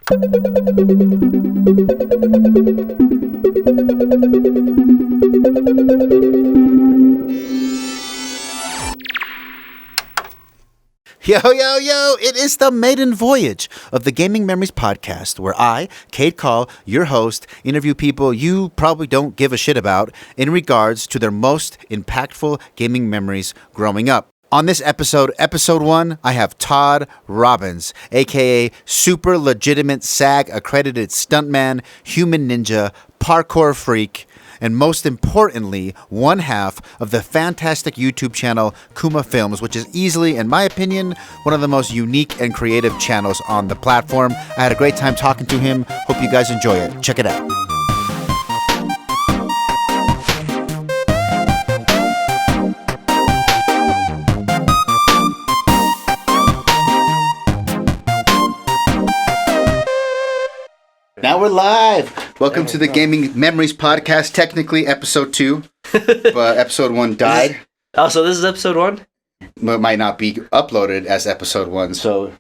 Yo, yo, yo, it is the maiden voyage of the Gaming Memories podcast, where I, Cade Call, your host, interview people you probably don't give a shit about in regards to their most impactful gaming memories growing up. On this episode, episode 1, I have Todd Robins, aka super legitimate SAG accredited stuntman, human ninja, parkour freak, and most importantly, one half of the fantastic YouTube channel Kuma Films, which is easily, in my opinion, one of the most unique and creative channels on the platform. I had a great time talking to him. Hope you guys enjoy it. Check it out. Now we're live. Welcome to the Gaming Memories podcast. Technically, episode 2, but episode 1 died. Oh, so this is episode 1? It might not be uploaded as episode 1, so...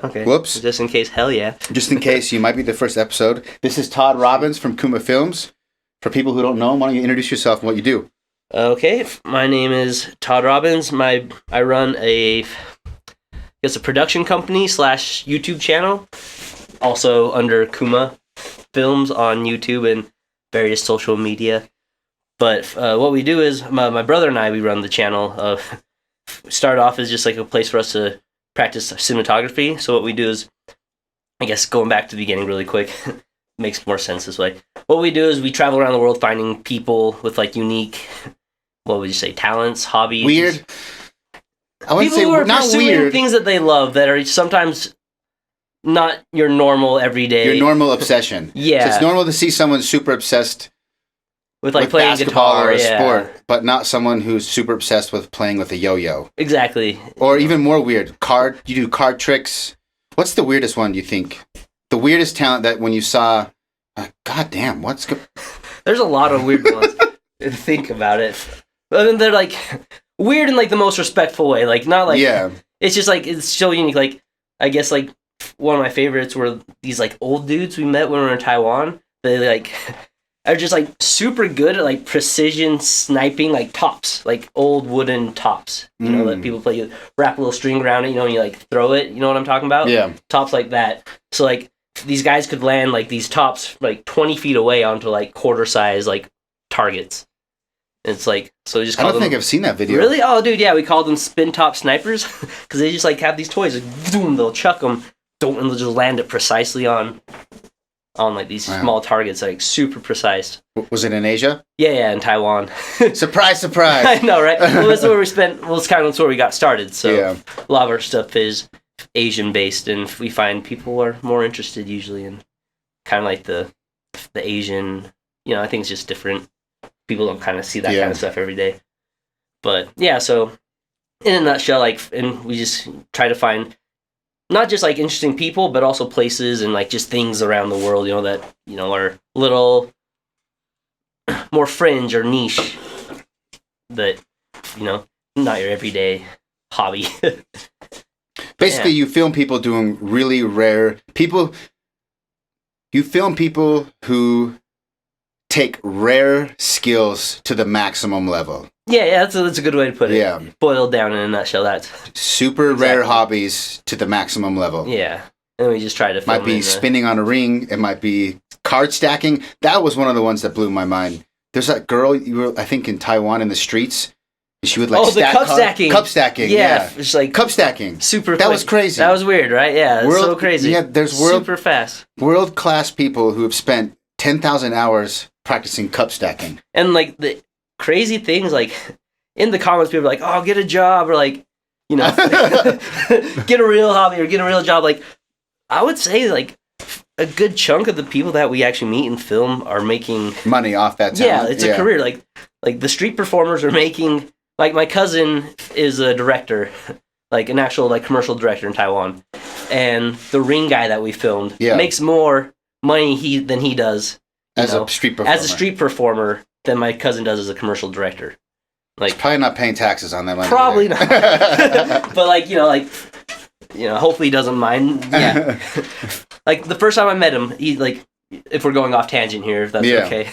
Okay. Whoops. Just in case, hell yeah. Just in case, you might be the first episode. This is Todd Robins from Kuma Films. For people who don't know, why don't you introduce yourself and what you do? Okay, my name is Todd Robins. I run a production company / YouTube channel, also under Kuma Films on YouTube and various social media. But what we do is my brother and I, we run the channel. Start off as just like a place for us to practice cinematography. So what we do is, I guess going back to the beginning really quick, makes more sense this way. What we do is we travel around the world finding people with like unique, what would you say, talents, hobbies. Weird. I wouldn't people say who are not pursuing weird. things that they love that are sometimes not your normal everyday. Your normal obsession. Yeah. So it's normal to see someone super obsessed with like with playing basketball guitar or a yeah. sport, but not someone who's super obsessed with playing with a yo-yo. Exactly. Or even more weird, you do card tricks. What's the weirdest one, do you think? The weirdest talent that when you saw, God damn, There's a lot of weird ones. Think about it. I mean, they're like weird in like the most respectful way. Like not like, yeah. It's just like, it's so unique. Like, I guess like one of my favorites were these like old dudes we met when we were in Taiwan. They like are just like super good at like precision sniping, like tops, like old wooden tops. You know, that people play, you wrap a little string around it, you know, and you like throw it. You know what I'm talking about? Yeah. Tops like that. So like these guys could land like these tops like 20 feet away onto like quarter size like targets. It's like, so we just I don't think I've seen that video. Really? Oh, dude, yeah, we called them spin top snipers because they just like have these toys, like, boom, they'll chuck them, and they'll just land it precisely on like these small targets, like super precise. Was it in Asia? Yeah, in Taiwan. Surprise, surprise! I know, right? Well, that's where we spent. Well, it's kind of that's where we got started. So yeah. A lot of our stuff is Asian based, and we find people are more interested usually in kind of like the Asian. You know, I think it's just different. People don't kind of see that kind of stuff every day. But yeah, so in a nutshell, like, and we just try to find not just like interesting people, but also places and like just things around the world, you know, that, you know, are a little more fringe or niche that, you know, not your everyday hobby. Basically, you film people doing really rare you film people who take rare skills to the maximum level. Yeah, that's a good way to put it. Yeah. Boiled down in a nutshell, that's... Super rare hobbies to the maximum level. Yeah. And we just try to film might be spinning on a ring. It might be card stacking. That was one of the ones that blew my mind. There's that girl, I think, in Taiwan in the streets. She would like stack the cup stacking. Cup stacking, yeah. It's like... Cup stacking. Super That quick. was crazy. That was weird, right? Yeah, it's so crazy. Yeah, there's super fast. World-class people who have spent 10,000 hours practicing cup stacking. And like the crazy things, like in the comments, people are like, "Oh, get a job," or like, you know, get a real hobby or get a real job. Like, I would say like a good chunk of the people that we actually meet and film are making money off that talent. Yeah, it's a career. Like the street performers are making. Like my cousin is a director, like an actual like commercial director in Taiwan, and the ring guy that we filmed makes more money than he does as a street performer than my cousin does as a commercial director. Like, he's probably not paying taxes on that money. Probably not. But hopefully he doesn't mind. Yeah. like the first time I met him, he like, if we're going off tangent here, if that's okay.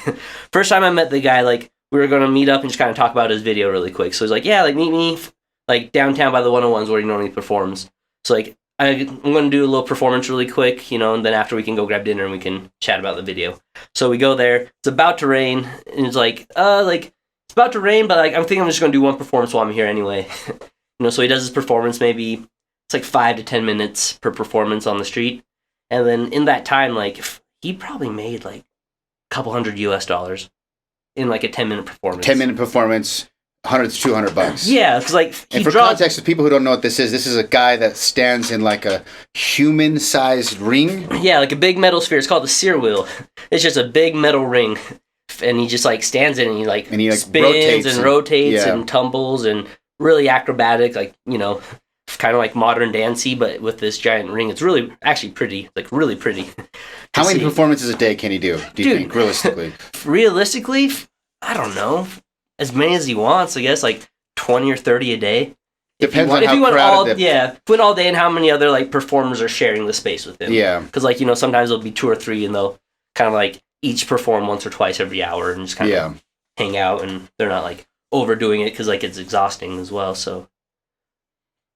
First time I met the guy, like we were gonna meet up and just kind of talk about his video really quick. So he's like, yeah, like meet me like downtown by the 101s where he normally performs. So like I'm gonna do a little performance really quick, and then after we can go grab dinner and we can chat about the video. So we go there. It's about to rain, and it's like it's about to rain, but like I'm thinking I'm just gonna do one performance while I'm here anyway. So he does his performance. Maybe it's like 5 to 10 minutes per performance on the street, and then in that time, like he probably made like a couple $100 US in like a 10-minute performance. 10-minute performance, $100 to $200. Yeah, because like and for context, of people who don't know what this is a guy that stands in like a human-sized ring. Yeah, like a big metal sphere. It's called the sear wheel. It's just a big metal ring, and he just like stands in it and he spins and rotates and tumbles and really acrobatic, like kind of like modern dancey, but with this giant ring. It's really actually pretty, like really pretty. How many performances a day can he do you think, realistically? Realistically, I don't know. As many as he wants, I guess, like 20 or 30 a day. Depends on how crowded. Went all day and how many other like performers are sharing the space with him. Yeah. Because like, sometimes there'll be 2 or 3 and they'll kind of like each perform once or twice every hour and just kind of hang out, and they're not like overdoing it because like it's exhausting as well. So,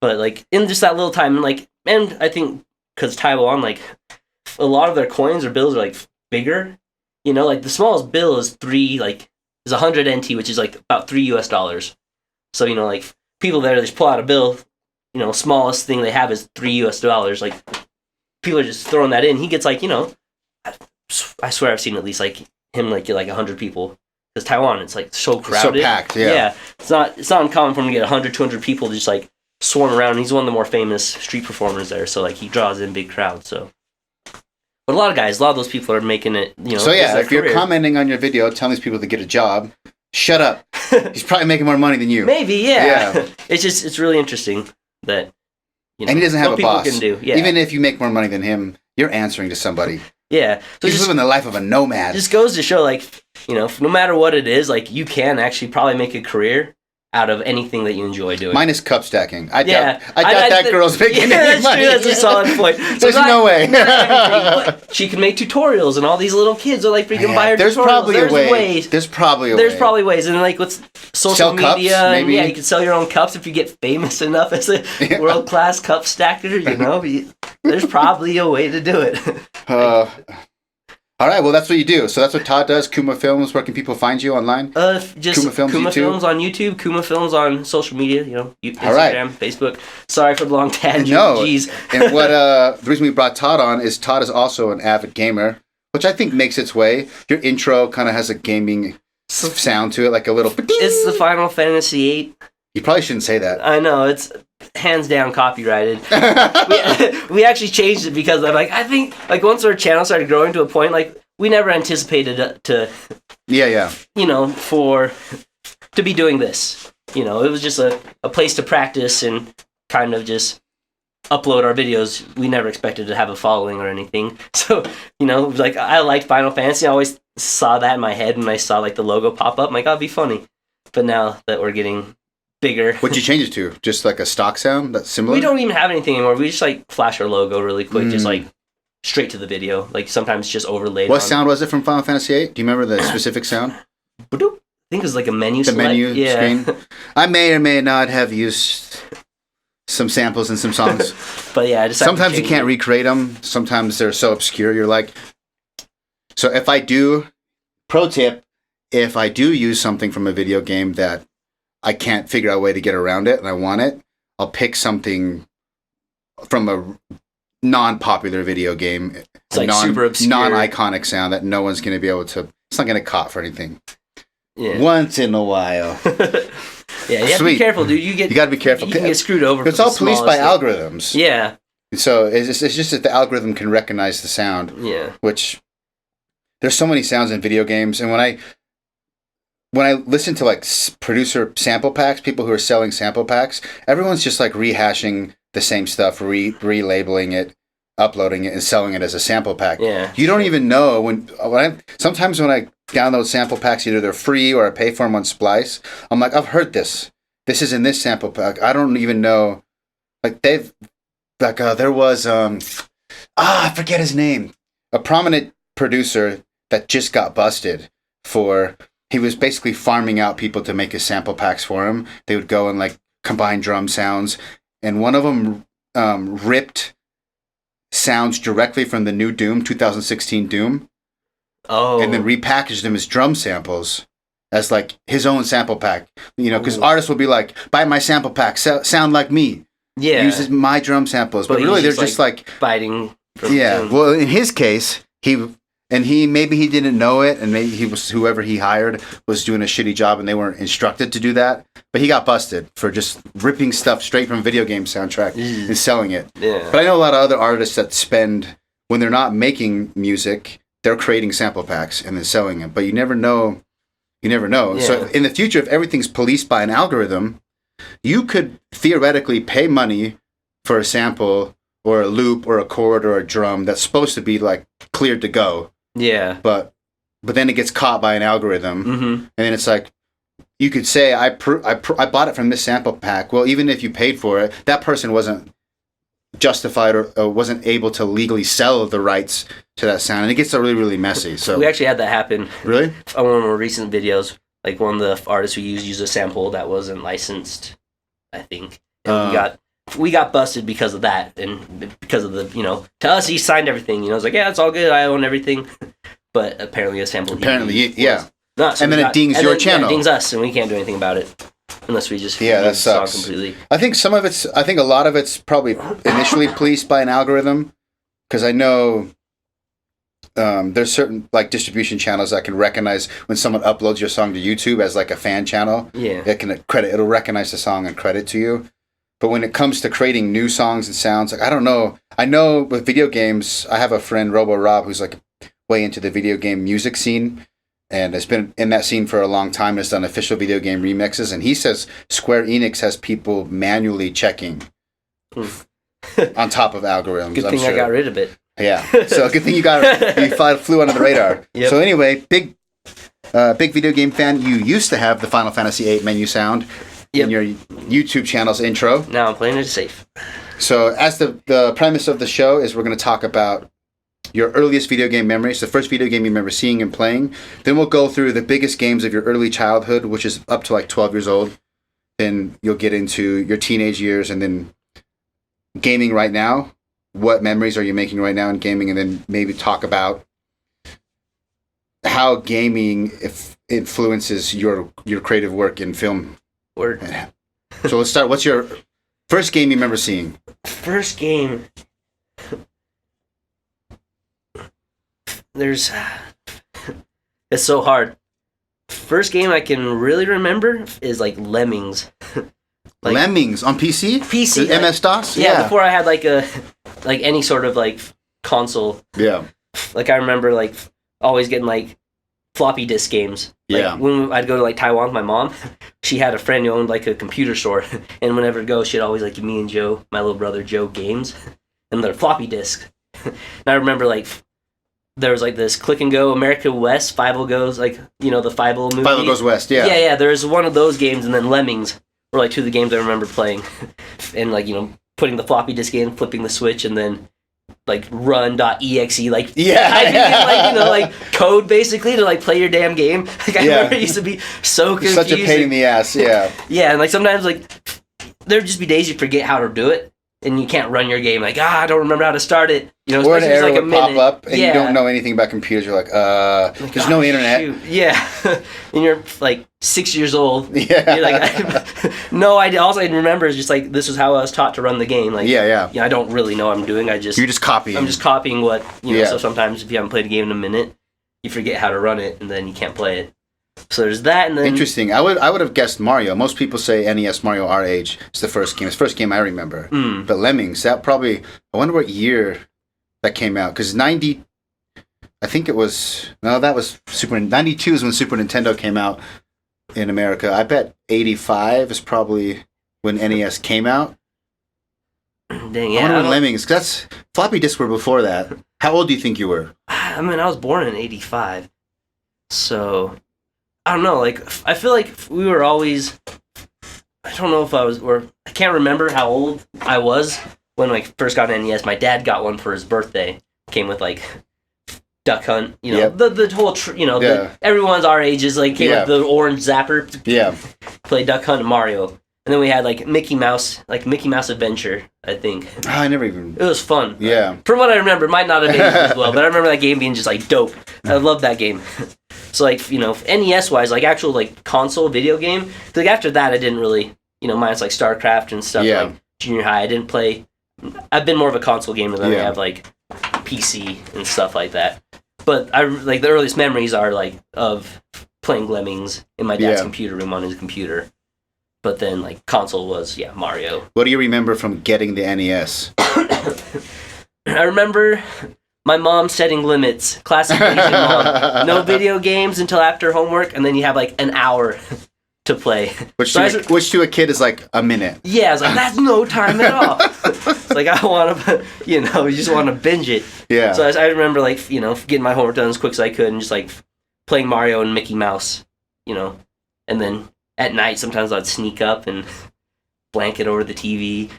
but like in just that little time, and I think because Taiwan, like a lot of their coins or bills are like bigger. Like the smallest bill is 100 NT, which is like about $3 US. So like people there, they just pull out a bill. Smallest thing they have is $3 US. Like people are just throwing that in. He gets like I swear I've seen at least like him like 100 people. Because Taiwan, it's like so crowded, so packed. Yeah, it's not uncommon for him to get 100, 200 people to just like swarm around. He's one of the more famous street performers there, so like he draws in big crowds. So, but a lot of those people are making it. So yeah, if you're commenting on your video, telling these people to get a job, shut up. He's probably making more money than you. Maybe, yeah. It's really interesting that and he doesn't have a boss. Can do. Yeah. Even if you make more money than him, you're answering to somebody. Yeah, so he's living the life of a nomad. Just goes to show, like, no matter what it is, like, you can actually probably make a career out of anything that you enjoy doing. Minus cup stacking. I doubt that girl's making any money. That's a solid point. There's no way. She can make tutorials, and all these little kids are like freaking buy her tutorials. Probably a way. There's probably ways. And like with social media, cups, maybe. You can sell your own cups if you get famous enough as a world-class cup stacker. There's probably a way to do it. All right, well, that's what you do. So that's what Todd does. Kuma Films. Where can people find you online? Just Kuma Films on YouTube. Kuma Films on social media. Instagram, Facebook. Sorry for the long tangent. No. Jeez. And what the reason we brought Todd on is Todd is also an avid gamer, which I think makes its way. Your intro kind of has a gaming sound to it, like a little. It's the Final Fantasy VIII. You probably shouldn't say that. I know, it's hands down copyrighted. we actually changed it because I think once our channel started growing to a point, like we never anticipated to to be doing this. It was just a place to practice and kind of just upload our videos. We never expected to have a following or anything. So, like I liked Final Fantasy. I always saw that in my head when I saw like the logo pop up. I'm like, that'd be funny. But now that we're getting bigger. What'd you change it to? Just like a stock sound that's similar? We don't even have anything anymore. We just like flash our logo really quick, just like straight to the video. Like sometimes just overlaid. What sound was it from Final Fantasy VIII? Do you remember the specific sound? I think it was like a menu select. Menu screen. I may or may not have used some samples in some songs. But yeah, I just sometimes you can't recreate them. Sometimes they're so obscure. You're like, so if I do, pro tip, if I do use something from a video game that I can't figure out a way to get around it and I want it, I'll pick something from a non-popular video game. It's like super obscure. Non-iconic sound that no one's going to be able to... It's not going to caught for anything. Yeah. Once in a while. Yeah, you have to be careful, dude. You got to be careful. You can get screwed over. It's all policed by algorithms. Yeah. So it's just that the algorithm can recognize the sound. Yeah. Which... There's so many sounds in video games, and when I listen to like producer sample packs, people who are selling sample packs, everyone's just like rehashing the same stuff, relabeling it, uploading it, and selling it as a sample pack. Yeah. You don't even know sometimes when I download sample packs, either they're free or I pay for them on Splice. I'm like, I've heard this. This is in this sample pack. I don't even know. Like there was I forget his name. A prominent producer that just got busted for. He was basically farming out people to make his sample packs for him. They would go and like combine drum sounds, and one of them ripped sounds directly from the new Doom, 2016 Doom. Oh. And then repackaged them as drum samples as like his own sample pack. You know, because artists will be like, buy my sample pack, sound like me. Yeah. Uses my drum samples. But really, they're just like biting. Yeah. Well, in his case, maybe he didn't know it, and maybe whoever he hired was doing a shitty job, and they weren't instructed to do that. But he got busted for just ripping stuff straight from a video game soundtrack and selling it. Yeah. But I know a lot of other artists that spend, when they're not making music, they're creating sample packs and then selling them. But you never know. You never know. Yeah. So in the future, if everything's policed by an algorithm, you could theoretically pay money for a sample or a loop or a chord or a drum that's supposed to be like cleared to go. Yeah. But then it gets caught by an algorithm, and then it's like, you could say I bought it from this sample pack. Well, even if you paid for it, that person wasn't justified or wasn't able to legally sell the rights to that sound, and it gets really, really messy. So we actually had that happen. Really? On one of our recent videos, like one of the artists we used a sample that wasn't licensed, I think, and we got busted because of that, and because of the, to us, he signed everything. It's like, yeah, it's all good, I own everything. But apparently a sample. Yeah. Not, so and then it dings your channel. Yeah, it dings us, and we can't do anything about it unless we just that sucks completely. I think a lot of it's probably initially policed by an algorithm, because I know there's certain like distribution channels that can recognize when someone uploads your song to YouTube as like a fan channel. Yeah, it'll recognize the song and credit to you. But when it comes to creating new songs and sounds, like I don't know. I know with video games, I have a friend, Robo Rob, who's like way into the video game music scene, and has been in that scene for a long time, has done official video game remixes, and he says Square Enix has people manually checking on top of algorithms. Good thing I got rid of it. Yeah, so good thing you flew under the radar. Yep. So anyway, big video game fan. You used to have the Final Fantasy VIII menu sound in your YouTube channel's intro. Now I'm playing it safe. So as the premise of the show is, we're going to talk about your earliest video game memories, the first video game you remember seeing and playing. Then we'll go through the biggest games of your early childhood, which is up to like 12 years old. Then you'll get into your teenage years, and then gaming right now. What memories are you making right now in gaming? And then maybe talk about how gaming influences your creative work in film. Word. So let's start. What's your first game you remember seeing? First game. It's so hard. First game I can really remember is like Lemmings. Lemmings on PC? PC. MS-DOS? Yeah, before I had like any sort of like console. Yeah. Like I remember like always getting like floppy disk games. Like, when I'd go to like Taiwan with my mom, she had a friend who owned like a computer store, and whenever I'd go, she'd always like give me and Joe, my little brother Joe, games, and they're floppy disk. And I remember like there was like this Click and Go America West, Fievel Goes, like the Fievel movie. Fievel Goes West, yeah. Yeah. There's one of those games, and then Lemmings were like two of the games I remember playing, and like putting the floppy disk in, flipping the switch, and then like run.exe, like typing in like code basically to like play your damn game. Like I remember it used to be so confusing. Such a pain in the ass, yeah. Yeah, and like sometimes like there'd just be days you forget how to do it, and you can't run your game. Like I don't remember how to start it. Or an error would pop up, and you don't know anything about computers. You're like, there's no internet. Shoot. Yeah, and you're like 6 years old. Yeah. You're like, no idea. All I remember is just like this is how I was taught to run the game. Like, yeah. I don't really know what I'm doing. You're just copying. I'm just copying what So sometimes if you haven't played a game in a minute, you forget how to run it, and then you can't play it. So there's that, and then interesting. I would have guessed Mario. Most people say NES Mario our age is the first game. It's the first game I remember. But Lemmings, that probably. I wonder what year that came out, because 90. I think it was that was 92 is when Super Nintendo came out in America. I bet 85 is probably when NES came out. Dang, yeah. I wonder when Lemmings. That's floppy disks were before that. How old do you think you were? I mean, I was born in 85, so I don't know. Like, I feel like we were always. I don't know if I was, or I can't remember how old I was when I first got an NES, my dad got one for his birthday. Came with like Duck Hunt, you know, the whole, everyone's our ages, like came with the orange zapper. Yeah. Play Duck Hunt and Mario. And then we had like Mickey Mouse Adventure, I think. Oh, I never even... It was fun. Yeah. From what I remember, it might not have been as well, but I remember that game being just like dope. I loved that game. So like, you know, NES-wise, like actual like console video game, like after that I didn't really, you know, minus like StarCraft and stuff like junior high, I didn't play. I've been more of a console gamer than I have like PC and stuff like that. But I like the earliest memories are like of playing Lemmings in my dad's computer room on his computer. But then like console was Mario. What do you remember from getting the NES? I remember my mom setting limits. Classic Asian mom. No video games until after homework, and then you have like an hour to play. Which to a kid is like a minute. Yeah, I was like, that's no time at all. Like I want to, you know, you just want to binge it. Yeah. So I remember like, you know, getting my homework done as quick as I could and just like playing Mario and Mickey Mouse, you know, and then at night sometimes I'd sneak up and blanket over the TV.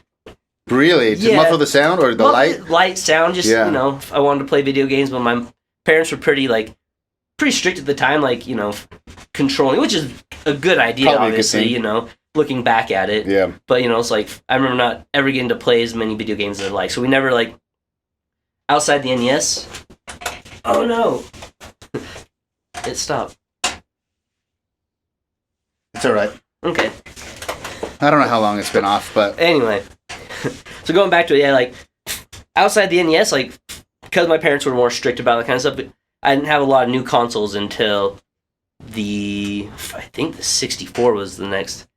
Really? To muffle the sound or the light? Light, sound, just, you know, I wanted to play video games, but my parents were pretty strict at the time, like, you know, controlling, which is a good idea, probably obviously, you know, looking back at it. Yeah. But, you know, it's like, I remember not ever getting to play as many video games as I like. So we never, like, outside the NES. Oh, no. It stopped. It's all right. Okay. I don't know how long it's been off, but... Anyway. So going back to it, like, outside the NES, like, because my parents were more strict about that kind of stuff, but I didn't have a lot of new consoles until I think the 64 was the next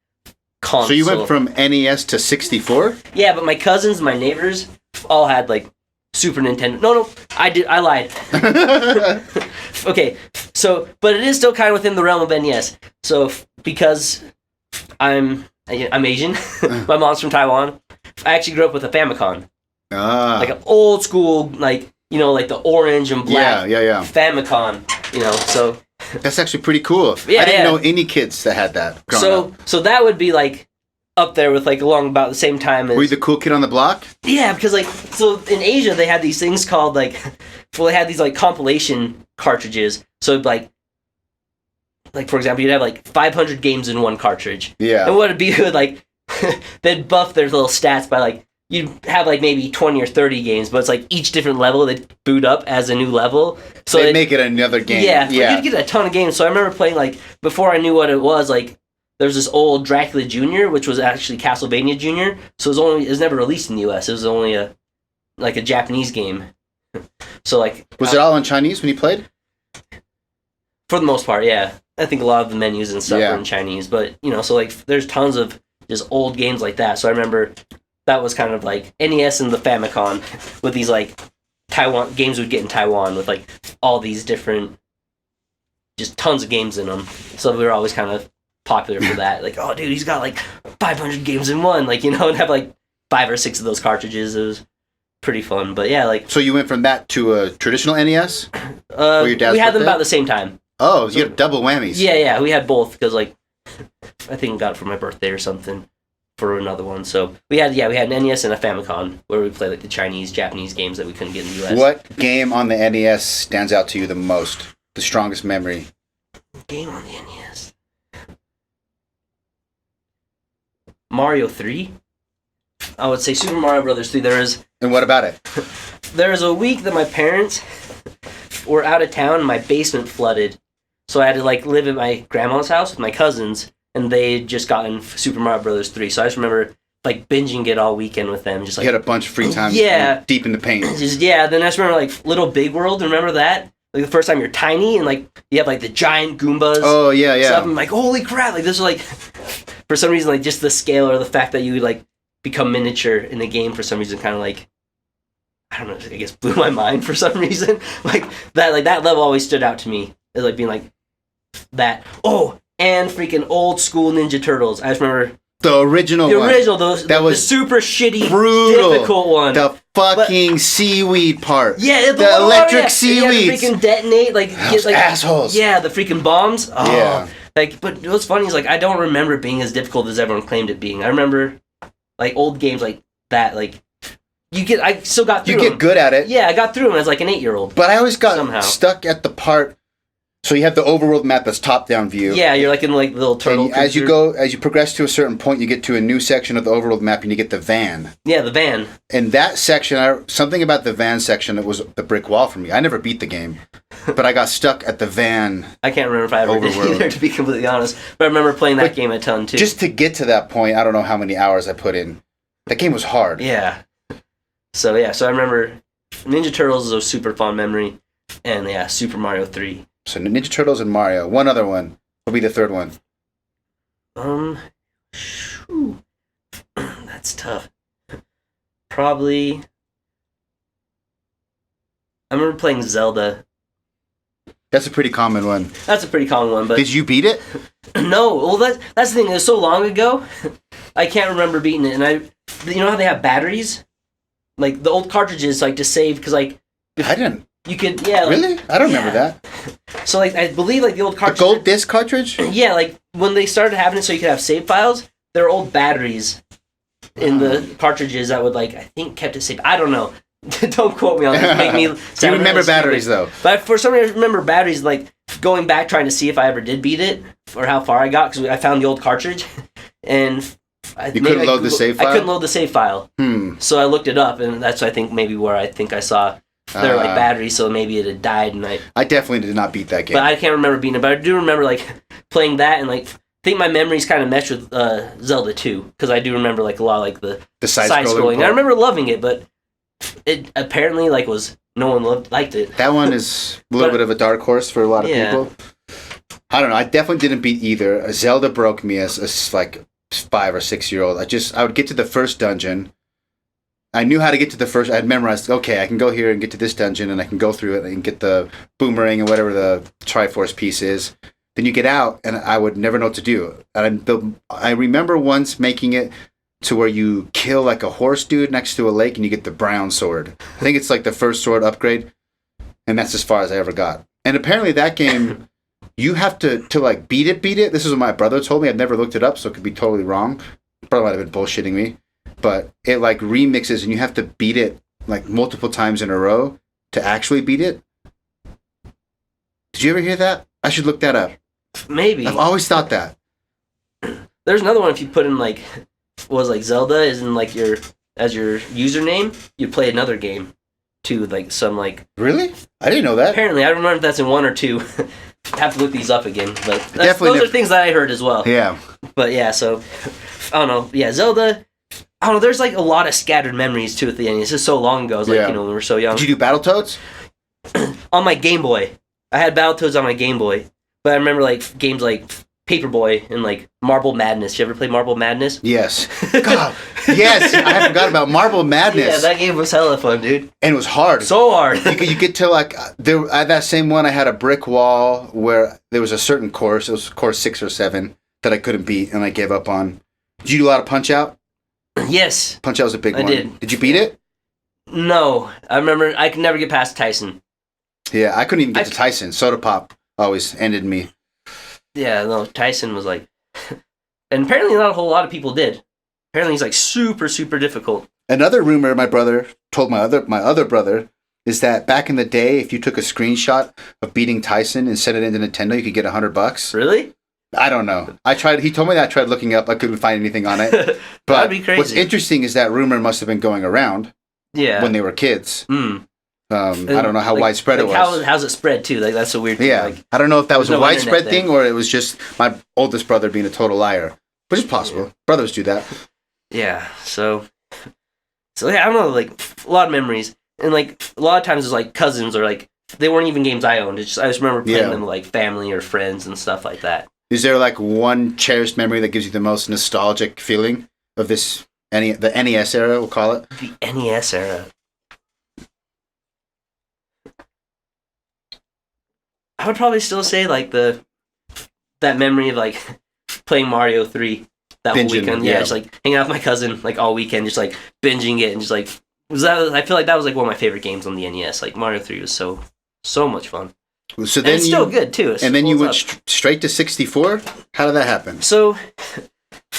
console. So you went from NES to 64? Yeah, but my cousins, my neighbors, all had, like, Super Nintendo. No, I lied. Okay, so, but it is still kind of within the realm of NES. So, because I'm Asian, my mom's from Taiwan, I actually grew up with a Famicom. Like an old school, like, you know, like the orange and black Famicom, you know, so. That's actually pretty cool. I didn't know any kids that had that growing up. So that would be, like, up there with, like, along about the same time as... Were you the cool kid on the block? Yeah, because, like, so in Asia, they had these things called, like, they had these, like, compilation cartridges. So, like, for example, you'd have, like, 500 games in one cartridge. Yeah. And what it'd be would, like, they'd buff their little stats by, like, you'd have, like, maybe 20 or 30 games, but it's, like, each different level they'd boot up as a new level. So they'd make it another game. Yeah. You'd get a ton of games. So I remember playing, like, before I knew what it was, like, there was this old Dracula Jr., which was actually Castlevania Jr., so it was never released in the US. It was only a Japanese game. So, like... Was it all in Chinese when you played? For the most part, yeah. I think a lot of the menus and stuff were in Chinese, but, you know, so, like, there's tons of just old games like that. So I remember that was kind of, like, NES and the Famicom with these, like, Taiwan games we'd get in Taiwan with, like, all these different... just tons of games in them. So we were always kind of popular for that. Like, oh, dude, he's got, like, 500 games in one. Like, you know, and have, like, 5 or 6 of those cartridges. It was pretty fun. But, yeah, like... So you went from that to a traditional NES? We had them about the same time. Oh, so you had double whammies. Yeah, we had both, because, like, I think I got it for my birthday or something for another one. So, we had an NES and a Famicom, where we played, like, the Chinese, Japanese games that we couldn't get in the US. What game on the NES stands out to you the most? The strongest memory? Game on the NES. Mario 3. I would say Super Mario Brothers 3. And what about it? There was a week that my parents were out of town and my basement flooded. So I had to, like, live at my grandma's house with my cousins, and they had just gotten Super Mario Brothers 3. So I just remember, like, binging it all weekend with them. Just like, you had a bunch of free time. Deep in the paint. Then I just remember, like, Little Big World. Remember that? Like, the first time you're tiny and, like, you have, like, the giant Goombas. Oh, yeah. Stuff. I'm like, holy crap. Like, this is, like, for some reason, like, just the scale or the fact that you, like, become miniature in the game for some reason kind of, like, I don't know, I guess blew my mind for some reason. Like, that level always stood out to me as, like, being, like, that. Oh, and freaking old school Ninja Turtles. I just remember... The original one. Was the super shitty, brutal, difficult one. The fucking seaweed part. Yeah, the electric seaweeds. Yeah, freaking detonate, like, assholes. Yeah, the freaking bombs. Oh, yeah. Like, but what's funny is, like, I don't remember it being as difficult as everyone claimed it being. I remember, like, old games like that, like, I still got through them. You get good at it. Yeah, I got through them as like an 8-year-old. But I always got stuck at the part. So you have the overworld map that's top-down view. Yeah, you're like in like the little turtle. And as you progress to a certain point, you get to a new section of the overworld map, and you get the van. Yeah, the van. And that section, something about the van section that was the brick wall for me. I never beat the game, but I got stuck at the van. I can't remember if I ever did either, to be completely honest. But I remember playing that game a ton too. Just to get to that point, I don't know how many hours I put in. That game was hard. Yeah. So I remember Ninja Turtles is a super fun memory, and yeah, Super Mario 3. So Ninja Turtles and Mario. One other one. What'll be the third one? That's tough. Probably. I remember playing Zelda. That's a pretty common one. That's a pretty common one, but did you beat it? No. Well, that's the thing. It was so long ago, I can't remember beating it. And you know how they have batteries, like the old cartridges, like to save because like I didn't. You could really? I don't remember that. So like I believe like the old cartridge. The gold disc cartridge? Yeah, like when they started having it so you could have save files, there were old batteries in the cartridges that would like I think kept it safe. I don't know. Don't quote me on this. Make me you remember really batteries though. But for some reason I remember batteries like going back trying to see if I ever did beat it or how far I got because I found the old cartridge and you couldn't load the save file? I couldn't load the save file. So I looked it up and that's I think maybe where I think I saw there were like batteries, so maybe it had died, and I definitely did not beat that game. But I can't remember beating it. But I do remember like playing that, and like I think my memories kind of mesh with Zelda 2 because I do remember like a lot of like the side scrolling. I remember loving it, but it apparently like was no one liked it. That one is a little bit of a dark horse for a lot of people. I don't know. I definitely didn't beat either. Zelda broke me as like 5 or 6 year old. I would get to the first dungeon. I knew how to get to the first. I had memorized. Okay, I can go here and get to this dungeon, and I can go through it and get the boomerang and whatever the Triforce piece is. Then you get out, and I would never know what to do. And I remember once making it to where you kill like a horse dude next to a lake, and you get the brown sword. I think it's like the first sword upgrade, and that's as far as I ever got. And apparently that game, you have to like beat it. This is what my brother told me. I've never looked it up, so it could be totally wrong. Brother might have been bullshitting me. But it like remixes and you have to beat it like multiple times in a row to actually beat it. Did you ever hear that? I should look that up. Maybe. I've always thought that. There's another one if you put in like Zelda is in like your username, you play another game too, like some like. Really? I didn't know that. Apparently, I don't remember if that's in 1 or 2. I have to look these up again, but those are things that I heard as well. Yeah. But yeah, so I don't know. Yeah, Zelda. I don't know, there's like a lot of scattered memories too at the end. It's just so long ago. It was like, when we were so young. Did you do Battletoads? On my Game Boy. I had Battletoads on my Game Boy. But I remember like games like Paperboy and like Marble Madness. You ever play Marble Madness? Yes. God. Yes. I forgot about Marble Madness. Yeah, that game was hella fun, dude. And it was hard. So hard. You get to like, that same one I had a brick wall where there was a certain course. It was course 6 or 7 that I couldn't beat and I gave up on. Did you do a lot of Punch-Out? Yes. Punch-Out was a big one. I did. Did you beat it? No. I remember I could never get past Tyson. Yeah, I couldn't even get to Tyson. Soda Pop always ended me. Yeah, no, Tyson was like... And apparently not a whole lot of people did. Apparently he's like super, super difficult. Another rumor my brother told my other brother is that back in the day, if you took a screenshot of beating Tyson and sent it into Nintendo, you could get $100. Really? I don't know. He told me that I tried looking up. I couldn't find anything on it. But that'd be crazy. What's interesting is that rumor must have been going around when they were kids. I don't know how widespread it was. How's it spread, too? Like, that's a weird thing. Yeah. Like, I don't know if that was a widespread thing or it was just my oldest brother being a total liar. Which is possible. Yeah. Brothers do that. Yeah. So yeah, I don't know. Like, a lot of memories. And, like, a lot of times it's like cousins or, like, they weren't even games I owned. I just remember playing them with, like, family or friends and stuff like that. Is there like one cherished memory that gives you the most nostalgic feeling of the NES era, we'll call it? The NES era. I would probably still say like that memory of like playing Mario 3 that whole weekend. Yeah, just like hanging out with my cousin like all weekend, just like binging it and just like I feel like that was like one of my favorite games on the NES. Like Mario 3 was so much fun. So then it's still good too. And then you went straight to 64? How did that happen? So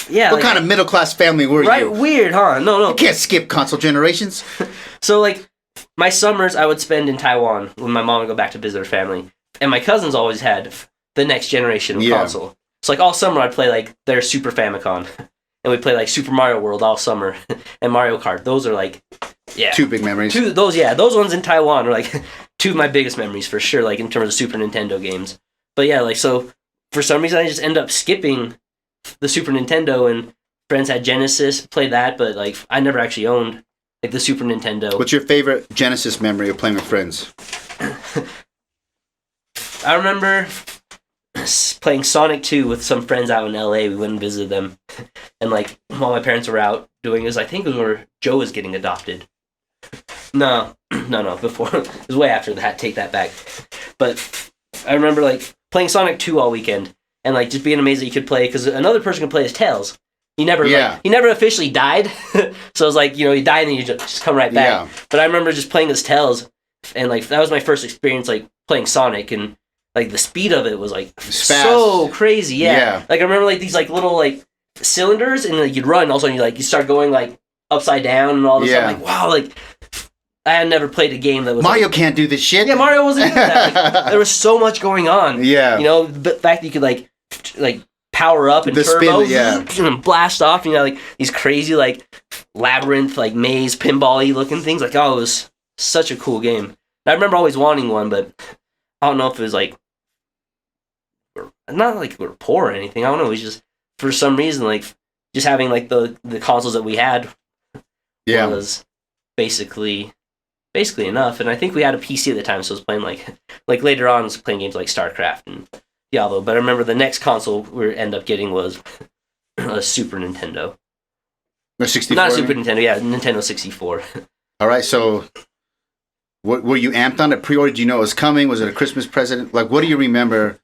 Yeah. What kind of middle class family were you? Right, weird, huh? No. You can't skip console generations. So like, my summers I would spend in Taiwan when my mom would go back to visit her family, and my cousins always had the next generation of console. So like all summer I'd play like their Super Famicom, and we'd play like Super Mario World all summer, and Mario Kart. Those are like, yeah, two big memories. Those ones in Taiwan are like two of my biggest memories for sure. Like in terms of Super Nintendo games. But yeah, like so for some reason I just end up skipping the Super Nintendo, and friends had Genesis, played that, but like I never actually owned like the Super Nintendo. What's your favorite Genesis memory of playing with friends? I remember playing Sonic 2 with some friends out in LA. We went and visited them. And like while my parents were out doing this, I think it was where Joe was getting adopted. No, before. It was way after that. Take that back. But I remember like playing Sonic 2 all weekend and like just being amazed that you could play, because another person could play as Tails. He never officially died. So it was like, you died and you just come right back. Yeah. But I remember just playing as Tails, and like that was my first experience like playing Sonic, and like the speed of it was like so crazy. Yeah. Like I remember like these like little like cylinders, and like you'd run, and all of a sudden you start going like upside down and all this stuff. Like wow, like I had never played a game that was Mario can't do this shit. Yeah, Mario wasn't doing that. Like, there was so much going on. Yeah. The fact that you could like power up and turbo and blast off, like these crazy like labyrinth, like maze, pinball-y looking things. Like, oh, it was such a cool game. And I remember always wanting one, but I don't know if it was like, not like we were poor or anything. I don't know. It was just for some reason like just having like the consoles that we had was basically enough. And I think we had a PC at the time, so I was playing like later on I was playing games like StarCraft and Diablo. But I remember the next console we ended up getting was a Super Nintendo. A 64? Not a Super Nintendo, yeah, Nintendo 64. All right, so what were you amped on it? Pre-order? Did you know it was coming? Was it a Christmas present? Like, what do you remember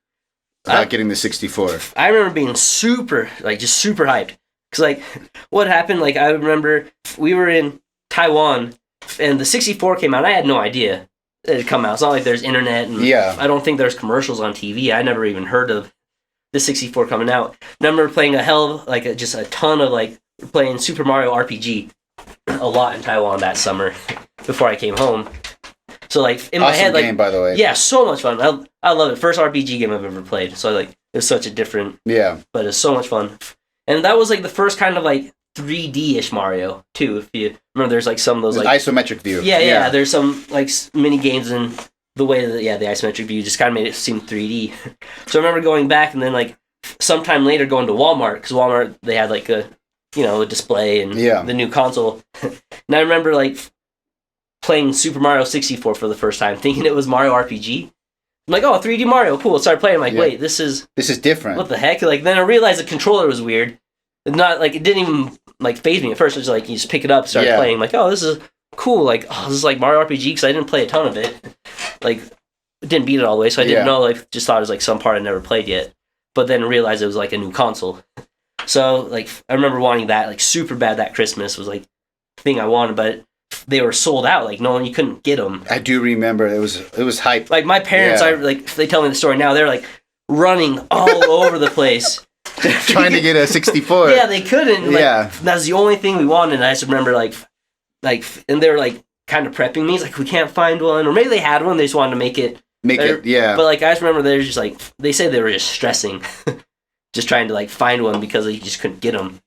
about getting the 64? I remember being super hyped. Because, like, what happened, like, I remember we were in Taiwan, and the 64 came out. I had no idea it had come out. It's not like there's internet, and I don't think there's commercials on TV. I never even heard of the 64 coming out. And I remember playing just a ton of, like, playing Super Mario RPG a lot in Taiwan that summer before I came home. So, like, in my head, like... game, by the way. Yeah, so much fun. I love it. First RPG game I've ever played. So, like, it was such a different... Yeah. But it's so much fun. And that was, like, the first kind of, like, 3D-ish Mario, too. If you remember, there's, like, some of those, like... isometric view. Yeah. There's some, like, mini games and the way that, the isometric view just kind of made it seem 3D. So I remember going back and then, like, sometime later going to Walmart, because Walmart, they had, like, a display and the new console. And I remember, like, playing Super Mario 64 for the first time, thinking it was Mario RPG. I'm like, oh, 3D Mario, cool. Started playing. I'm like, wait, this is different. What the heck? Like, then I realized the controller was weird. Not like it didn't even like phase me at first. It was like you just pick it up, start playing. I'm like, oh, this is cool. Like, oh, this is like Mario RPG, because I didn't play a ton of it. Like, didn't beat it all the way, so I didn't know. Like, just thought it was like some part I never played yet. But then realized it was like a new console. So like, I remember wanting that like super bad that Christmas. Was like the thing I wanted, but they were sold out. Like, you couldn't get them. I do remember it was hype. Like my parents, they tell me the story now. They're like running all over the place trying to get a 64. Yeah, they couldn't. Like, that's the only thing we wanted. And I just remember like, and they were like kind of prepping me. It's like, we can't find one, or maybe they had one. They just wanted to make it. But like, I just remember they were just like, they said they were just stressing, just trying to like find one because they just couldn't get them.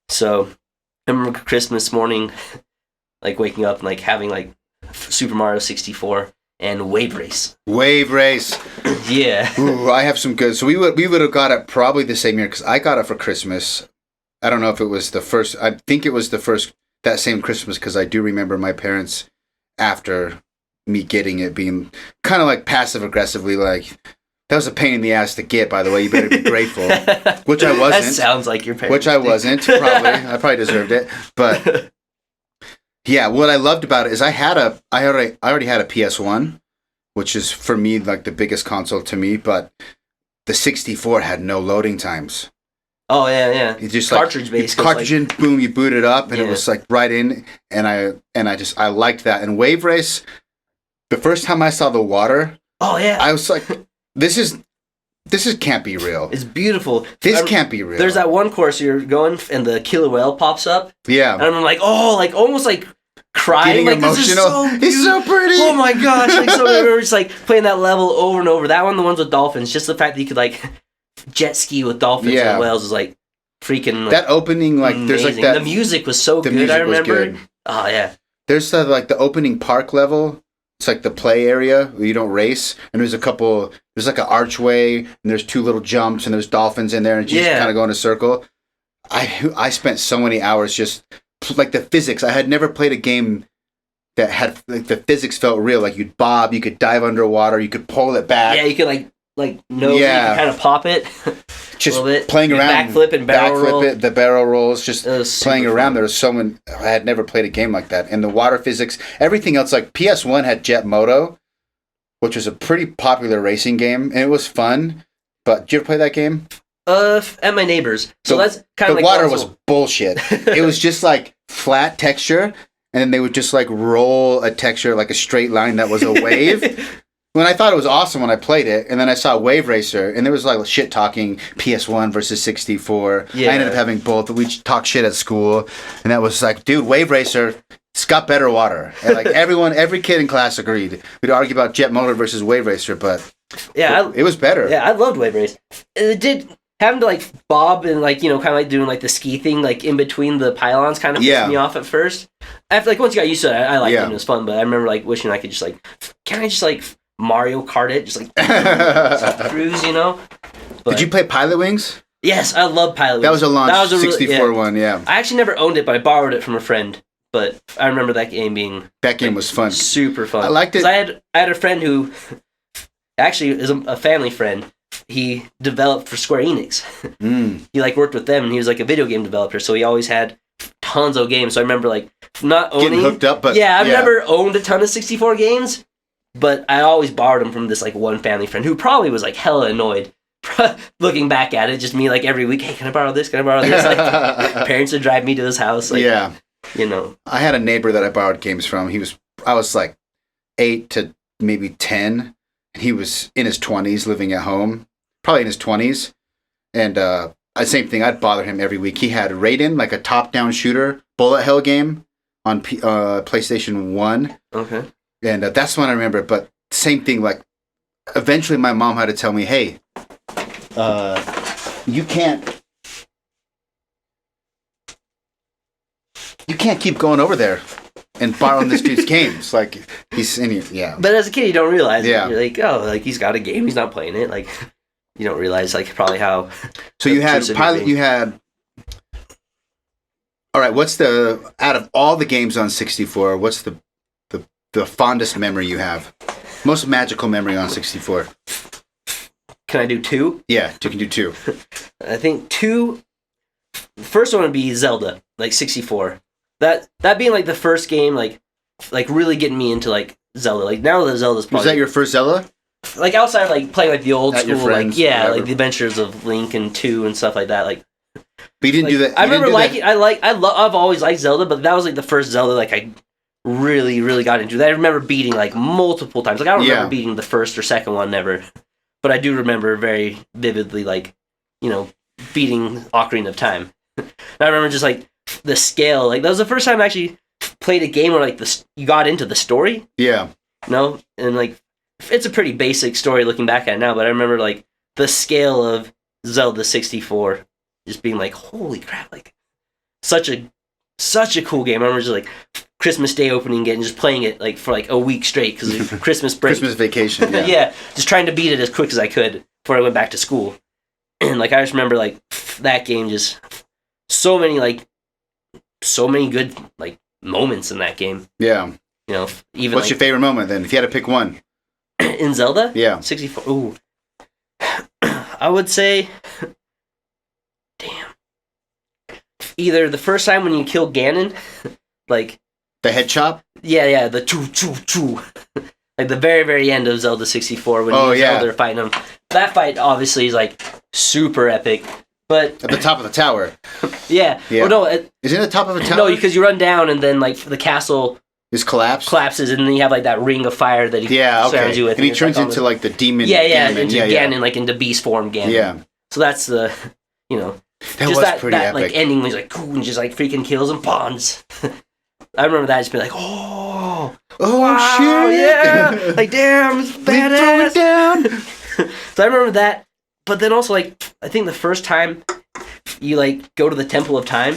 So I remember Christmas morning, like waking up and like having like Super Mario 64 and Wave Race. Yeah. Ooh, I have some good. So we would have got it probably the same year, because I got it for Christmas. I don't know if it was the first. I think it was the first that same Christmas, because I do remember my parents, after me getting it, being kind of like passive aggressively like, that was a pain in the ass to get, by the way. You better be grateful. Which I wasn't. That sounds like your parents. Which I wasn't, probably. I probably deserved it. But yeah, what I loved about it is I already had a PS1, which is for me like the biggest console to me, but the 64 had no loading times. Oh yeah. It just cartridge like, based. Cartridge in, boom, you boot it up, and it was like right in, and I liked that. And Wave Race, the first time I saw the water, oh yeah, I was like, this is can't be real. It's beautiful. This can't be real. There's that one course you're going and the killer whale pops up. Yeah. And I'm like, oh, like almost like crying. Getting like emotional. This is so He's so pretty. Oh my gosh. Like so we were just like playing that level over and over. That one, the ones with dolphins, just the fact that you could like jet ski with dolphins and whales is like freaking like, that opening, like amazing. There's like that. The music was so good, I remember. Oh yeah. There's like the opening park level. It's like the play area where you don't race, and there's like an archway, and there's 2 little jumps, and there's dolphins in there, and you just kind of go in a circle. I spent so many hours just like the physics. I had never played a game that had like the physics felt real. Like you'd bob, you could dive underwater, you could pull it back. Yeah, you could like nose, you could kind of pop it. Just a little bit. Playing around, backflip and barrel roll. It, the barrel rolls, just playing around. Fun. There was so many. I had never played a game like that. And the water physics, everything else. Like PS1 had Jet Moto, which was a pretty popular racing game, and it was fun. But did you ever play that game? At my neighbor's. So that's kind of like the water was bullshit. It was just like flat texture, and then they would just like roll a texture like a straight line that was a wave. When I thought it was awesome when I played it, and then I saw Wave Racer, and there was like shit talking PS1 versus 64. Yeah. I ended up having both. We talked shit at school, and that was like, dude, Wave Racer, it's got better water. And like every kid in class agreed. We'd argue about Jet Motor versus Wave Racer, but it was better. Yeah, I loved Wave Race. It did having to like bob and like kind of like doing like the ski thing like in between the pylons kind of pissed me off at first. After like once you got used to it, I liked it. It was fun, but I remember like wishing I could just like, can I just like Mario Kart it, just like cruise, But, did you play Pilot Wings? Yes, I love Pilot Wings. That was a launch 64 one, yeah. I actually never owned it, but I borrowed it from a friend. But I remember that game being was fun, super fun. I liked it. I had a friend who actually is a family friend. He developed for Square Enix. He like worked with them, and he was like a video game developer. So he always had tons of games. So I remember like not owning, getting hooked up, but I've never owned a ton of 64 games. But I always borrowed them from this like one family friend who probably was like hella annoyed. Looking back at it, just me like every week, hey, can I borrow this? Can I borrow this? Like parents would drive me to his house. Like, I had a neighbor that I borrowed games from. I was like 8 to maybe 10. And he was in his 20s living at home, probably in his 20s. And same thing, I'd bother him every week. He had Raiden, like a top-down shooter, bullet hell game on PlayStation 1. Okay. And that's when I remember, but same thing, like, eventually my mom had to tell me, hey, you can't keep going over there and borrowing this dude's games. Like, he's in here, But as a kid, you don't realize it. You're like, oh, like, he's got a game, he's not playing it. Like, you don't realize, like, probably how... So you had Pilot, you had... All right, out of all the games on 64, what's the fondest memory you have? Most magical memory on 64? Can I do 2? Yeah, you can do 2. I think 2... The first one would be Zelda, like 64. That being like the first game, like really getting me into like Zelda. Like now the Zelda's probably... Was that your first Zelda? Like outside of like playing like the old At school, friends, like whatever. like the Adventures of Link and 2 and stuff like that. Like, but you didn't do that. I remember liking. I've always liked Zelda, but that was like the first Zelda like I really really got into. That I remember beating like multiple times. Like I don't remember beating the first or second one never, but I do remember very vividly like beating Ocarina of Time. And I remember just like the scale. Like that was the first time I actually played a game where like you got into the story. Yeah. And like it's a pretty basic story looking back at it now, but I remember like the scale of Zelda 64 just being like, holy crap, like such a cool game. I remember just like Christmas Day opening it and just playing it like for like a week straight because of Christmas break. Christmas vacation. Yeah. Yeah, just trying to beat it as quick as I could before I went back to school. And like I just remember like that game just so many good like moments in that game. Yeah. Even what's your favorite moment then? If you had to pick one. In Zelda? Yeah. 64. Ooh. I would say damn. Either the first time when you kill Ganon, like the head chop? Yeah, the choo. Like the very, very end of Zelda 64 when you and Zelda are fighting him. That fight obviously is like super epic. But at the top of the tower. Yeah. Yeah. Well, no, is it at the top of a tower? No, because you run down and then like the castle His collapse? Collapses, and then you have like that ring of fire that he surrounds you with. And he turns into like the demon. Into Ganon, like into beast form Ganon. Yeah. So that's the, you know, that was pretty epic. Like ending was like cool and just like freaking kills and bonds. I remember that just being like, wow, shit, yeah, like damn, it's badass. Throw it down. So I remember that, but then also like I think the first time you like go to the Temple of Time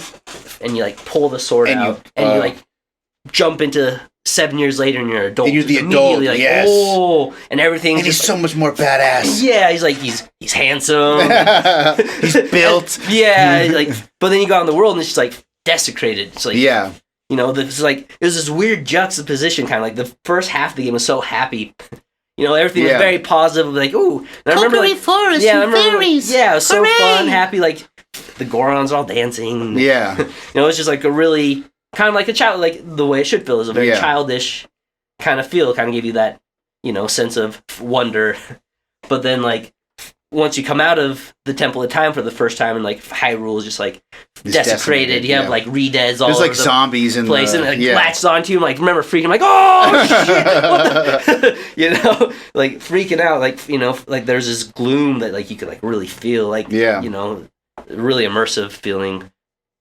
and you like pull the sword out and you like jump into 7 years later and you're an adult. And you're the adult, like, yes. Oh, and everything's and he's just so much more badass. Yeah, he's like he's handsome. He's built. Like, but then you go out in the world and it's just like desecrated. It's like you know, it was this weird juxtaposition kind of like the first half of the game was so happy. You know, everything was very positive. Like, ooh, and I remember like forest and fairies. Yeah, it was so Hooray! fun, happy. Like the Gorons all dancing. Yeah, you know, it's just like a really kind of like a child, like the way it should feel is a very childish kind of feel. Kind of give you that, you know, sense of wonder. But then like once you come out of the Temple of Time for the first time and like Hyrule is just like desecrated. You have like redeads all There's over like the zombies in place the, and it like latches onto you. Like remember freaking like, oh shit, what the? You know, like freaking out. Like, you know, like there's this gloom that like you could like really feel. Like, you know, really immersive feeling,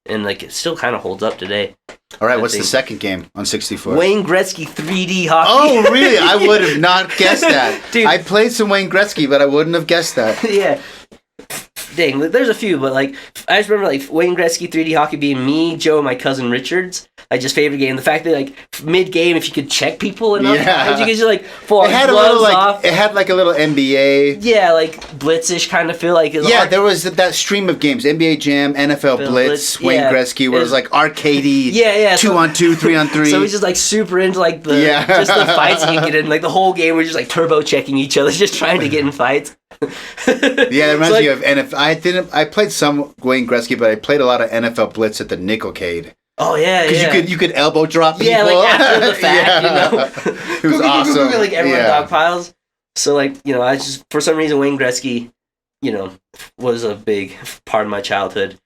and like it still kind of holds up today. All right, what's the second game on 64? Wayne Gretzky 3D hockey. Oh, really? I would have not guessed that. Dude. I played some Wayne Gretzky, but I wouldn't have guessed that. Yeah. Dang, there's a few, but like I just remember like Wayne Gretzky 3D hockey being me, Joe, and my cousin Richards. Like just favorite game. The fact that like mid game, if you could check people enough times, you could just like pull our gloves off. It had like a little NBA. Yeah, like Blitzish kind of feel like. There was that stream of games: NBA Jam, NFL Blitz, Wayne Gretzky, where it was like arcadey. 2-on-2, 3-on-3. So he's just like super into like the just the fights you get in. Like the whole game, we're just like turbo checking each other, just trying to get in fights. It reminds me of NFL. I played some Wayne Gretzky, but I played a lot of NFL Blitz at the Nickelcade. Oh yeah, because you could elbow drop people. Yeah, like after the fact, you know. It was awesome. Like everyone dog piles. So like, you know, I just for some reason Wayne Gretzky, you know, was a big part of my childhood.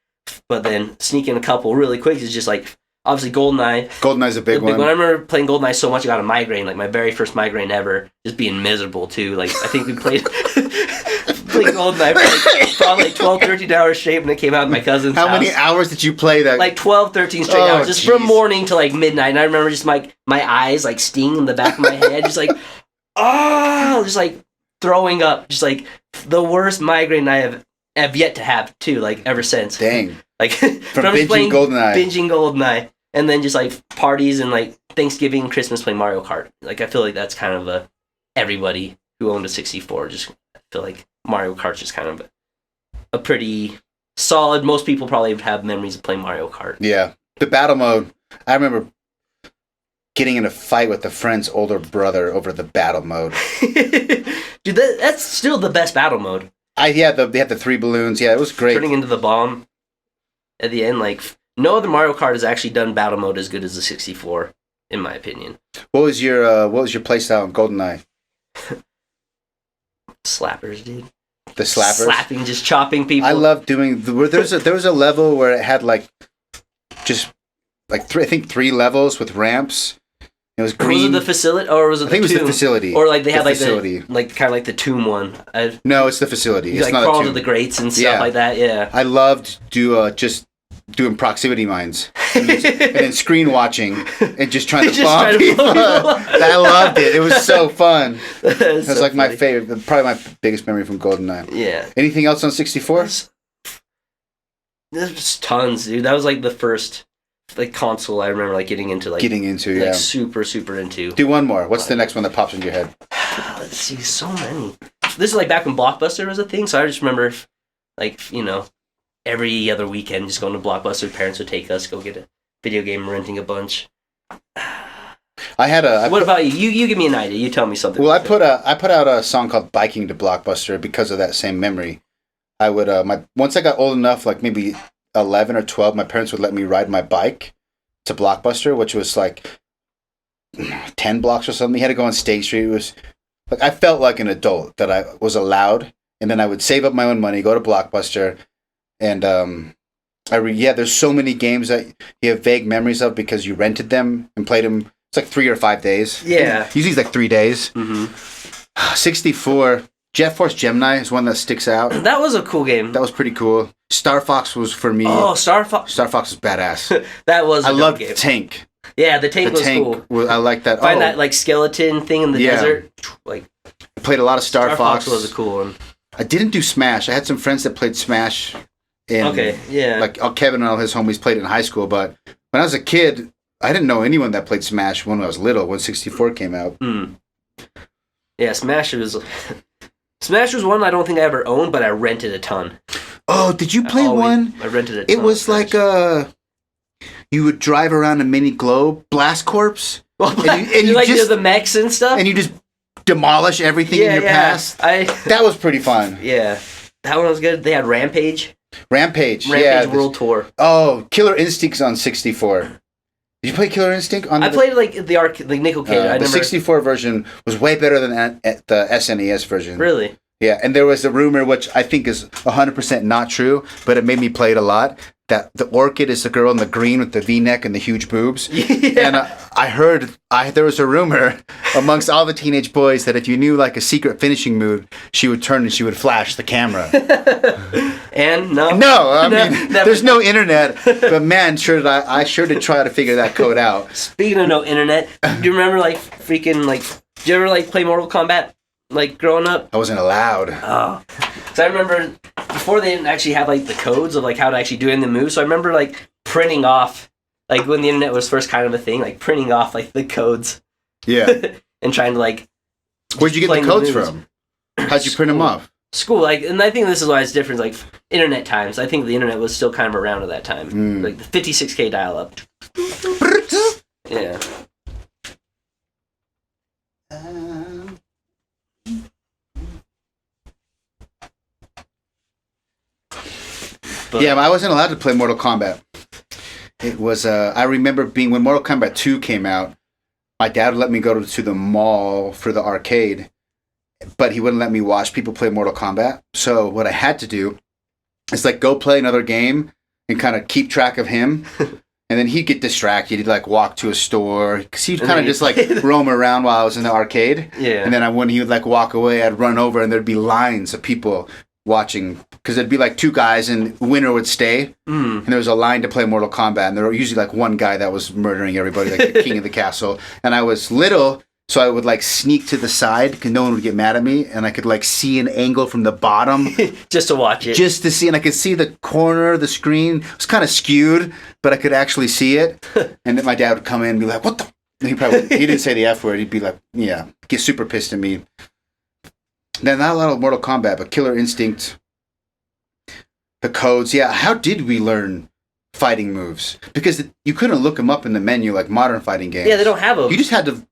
But then sneaking a couple really quick is just like obviously GoldenEye. GoldenEye's a big one. I remember playing GoldenEye so much I got a migraine, like my very first migraine ever, just being miserable too. Like I think we played GoldenEye for probably like 12, 13 hours straight when it came out at my cousin's house. How many hours did you play that? Like 12, 13 straight hours, just from morning to like midnight. And I remember just my eyes like sting in the back of my head, just like, just like throwing up, just like the worst migraine I have yet to have too, like ever since. Dang. Like from binging GoldenEye. And then just like parties and like Thanksgiving and Christmas playing Mario Kart. Like I feel like that's kind of everybody who owned a 64 just I feel like Mario Kart's just kind of a pretty solid. Most people probably have memories of playing Mario Kart. Yeah, the battle mode. I remember getting in a fight with a friend's older brother over the battle mode. Dude, that's still the best battle mode. They had the 3 balloons. Yeah, it was great. Turning into the bomb at the end, like. No other Mario Kart has actually done battle mode as good as the 64, in my opinion. What was your playstyle in GoldenEye? Slappers, dude. The slappers? Slapping, just chopping people. I love doing... There was a level where it had like... Just like 3 levels with ramps. It was green. Was it the facility, or was it? I think it was the facility. Or like they had like facility. like kind of like the tomb one. No, it's the facility. You it's like not crawl a tomb. to the grates and stuff like that. Yeah. I loved just doing proximity mines and then screen watching and just trying to bomb people. I loved it. It was so fun. It was like my favorite, probably my biggest memory from GoldenEye. Yeah. Anything else on 64? There's tons, dude. That was like the first like console I remember like getting into, super into. Do one more. What's the next one that pops into your head? Let's see, so many. This is like back when Blockbuster was a thing, so I just remember like, you know, every other weekend just going to Blockbuster, parents would take us, go get a video game, renting a bunch. What about you? You give me an idea. You tell me something. Well, I put out a song called "Biking to Blockbuster" because of that same memory. I would once I got old enough, like maybe 11 or 12, my parents would let me ride my bike to Blockbuster, which was like 10 blocks or something. You had to go on State Street. It was like I felt like an adult that I was allowed, and then I would save up my own money, go to Blockbuster. And there's so many games that you have vague memories of because you rented them and played them It's like 3 or 5 days. Yeah. Usually it's like 3 days. Mm-hmm. 64. Jet Force Gemini is one that sticks out. That was a cool game. That was pretty cool. Star Fox was for me. Oh, Star Fox. Star Fox was badass. That was a I loved game. Tank. Yeah, the tank was cool. I like that. Find that like skeleton thing in the desert. Like played a lot of Star Fox. Was a cool one. I didn't do Smash. I had some friends that played Smash. Like Kevin and all his homies played it in high school, but when I was a kid, I didn't know anyone that played Smash when I was little, when 64 came out. Yeah, Smash was one I don't think I ever owned, but I rented a ton. Oh, did you play one? I rented it. It was like you would drive around a mini globe, Blast Corps. And you like just the mechs and stuff? And you just demolish everything in your path. That was pretty fun. Yeah. That one was good. They had Rampage. Rampage World Tour. Oh, Killer Instinct's on 64. Did you play Killer Instinct? I played like the arcade, like Nickel Cage. The 64 version was way better than the SNES version. Really? Yeah, and there was a rumor, which I think is 100% not true, but it made me play it a lot, that the Orchid is the girl in the green with the V-neck and the huge boobs. Yeah. And I heard there was a rumor amongst all the teenage boys that if you knew like a secret finishing move, she would turn and she would flash the camera. And no. No, I mean, there's no internet, but man, I sure did try to figure that code out. Speaking of no internet, do you remember like freaking like, did you ever like play Mortal Kombat? Like growing up, I wasn't allowed. Oh, so I remember before they didn't actually have like the codes of like how to actually do in the moves. So I remember like printing off, like when the internet was first kind of a thing, like printing off like the codes. Yeah. And trying to like. Where'd you get the codes from? How'd you print them off? School, like, and I think this is why it's different. Like internet times, I think the internet was still kind of around at that time, like the 56K dial-up. Yeah. But I wasn't allowed to play Mortal Kombat. It was, I remember when Mortal Kombat 2 came out, my dad would let me go to the mall for the arcade, but he wouldn't let me watch people play Mortal Kombat. So what I had to do is like go play another game and kind of keep track of him. And then he'd get distracted. He'd like walk to a store because he'd kind of just like roam around while I was in the arcade. Yeah. And then when he would like walk away, I'd run over and there'd be lines of people watching because there'd be like two guys and winner would stay. And there was a line to play Mortal Kombat. And there were usually like one guy that was murdering everybody, like the king of the castle. And I was little, so I would like sneak to the side because no one would get mad at me. And I could like see an angle from the bottom. Just to watch it. Just to see. And I could see the corner of the screen. It was kind of skewed, but I could actually see it. And then my dad would come in and be like, what the? And he didn't say the F word. He'd be like, yeah, get super pissed at me. Then not a lot of Mortal Kombat, but Killer Instinct, the codes. Yeah, how did we learn fighting moves? Because you couldn't look them up in the menu like modern fighting games. Yeah, they don't have them. You just had to.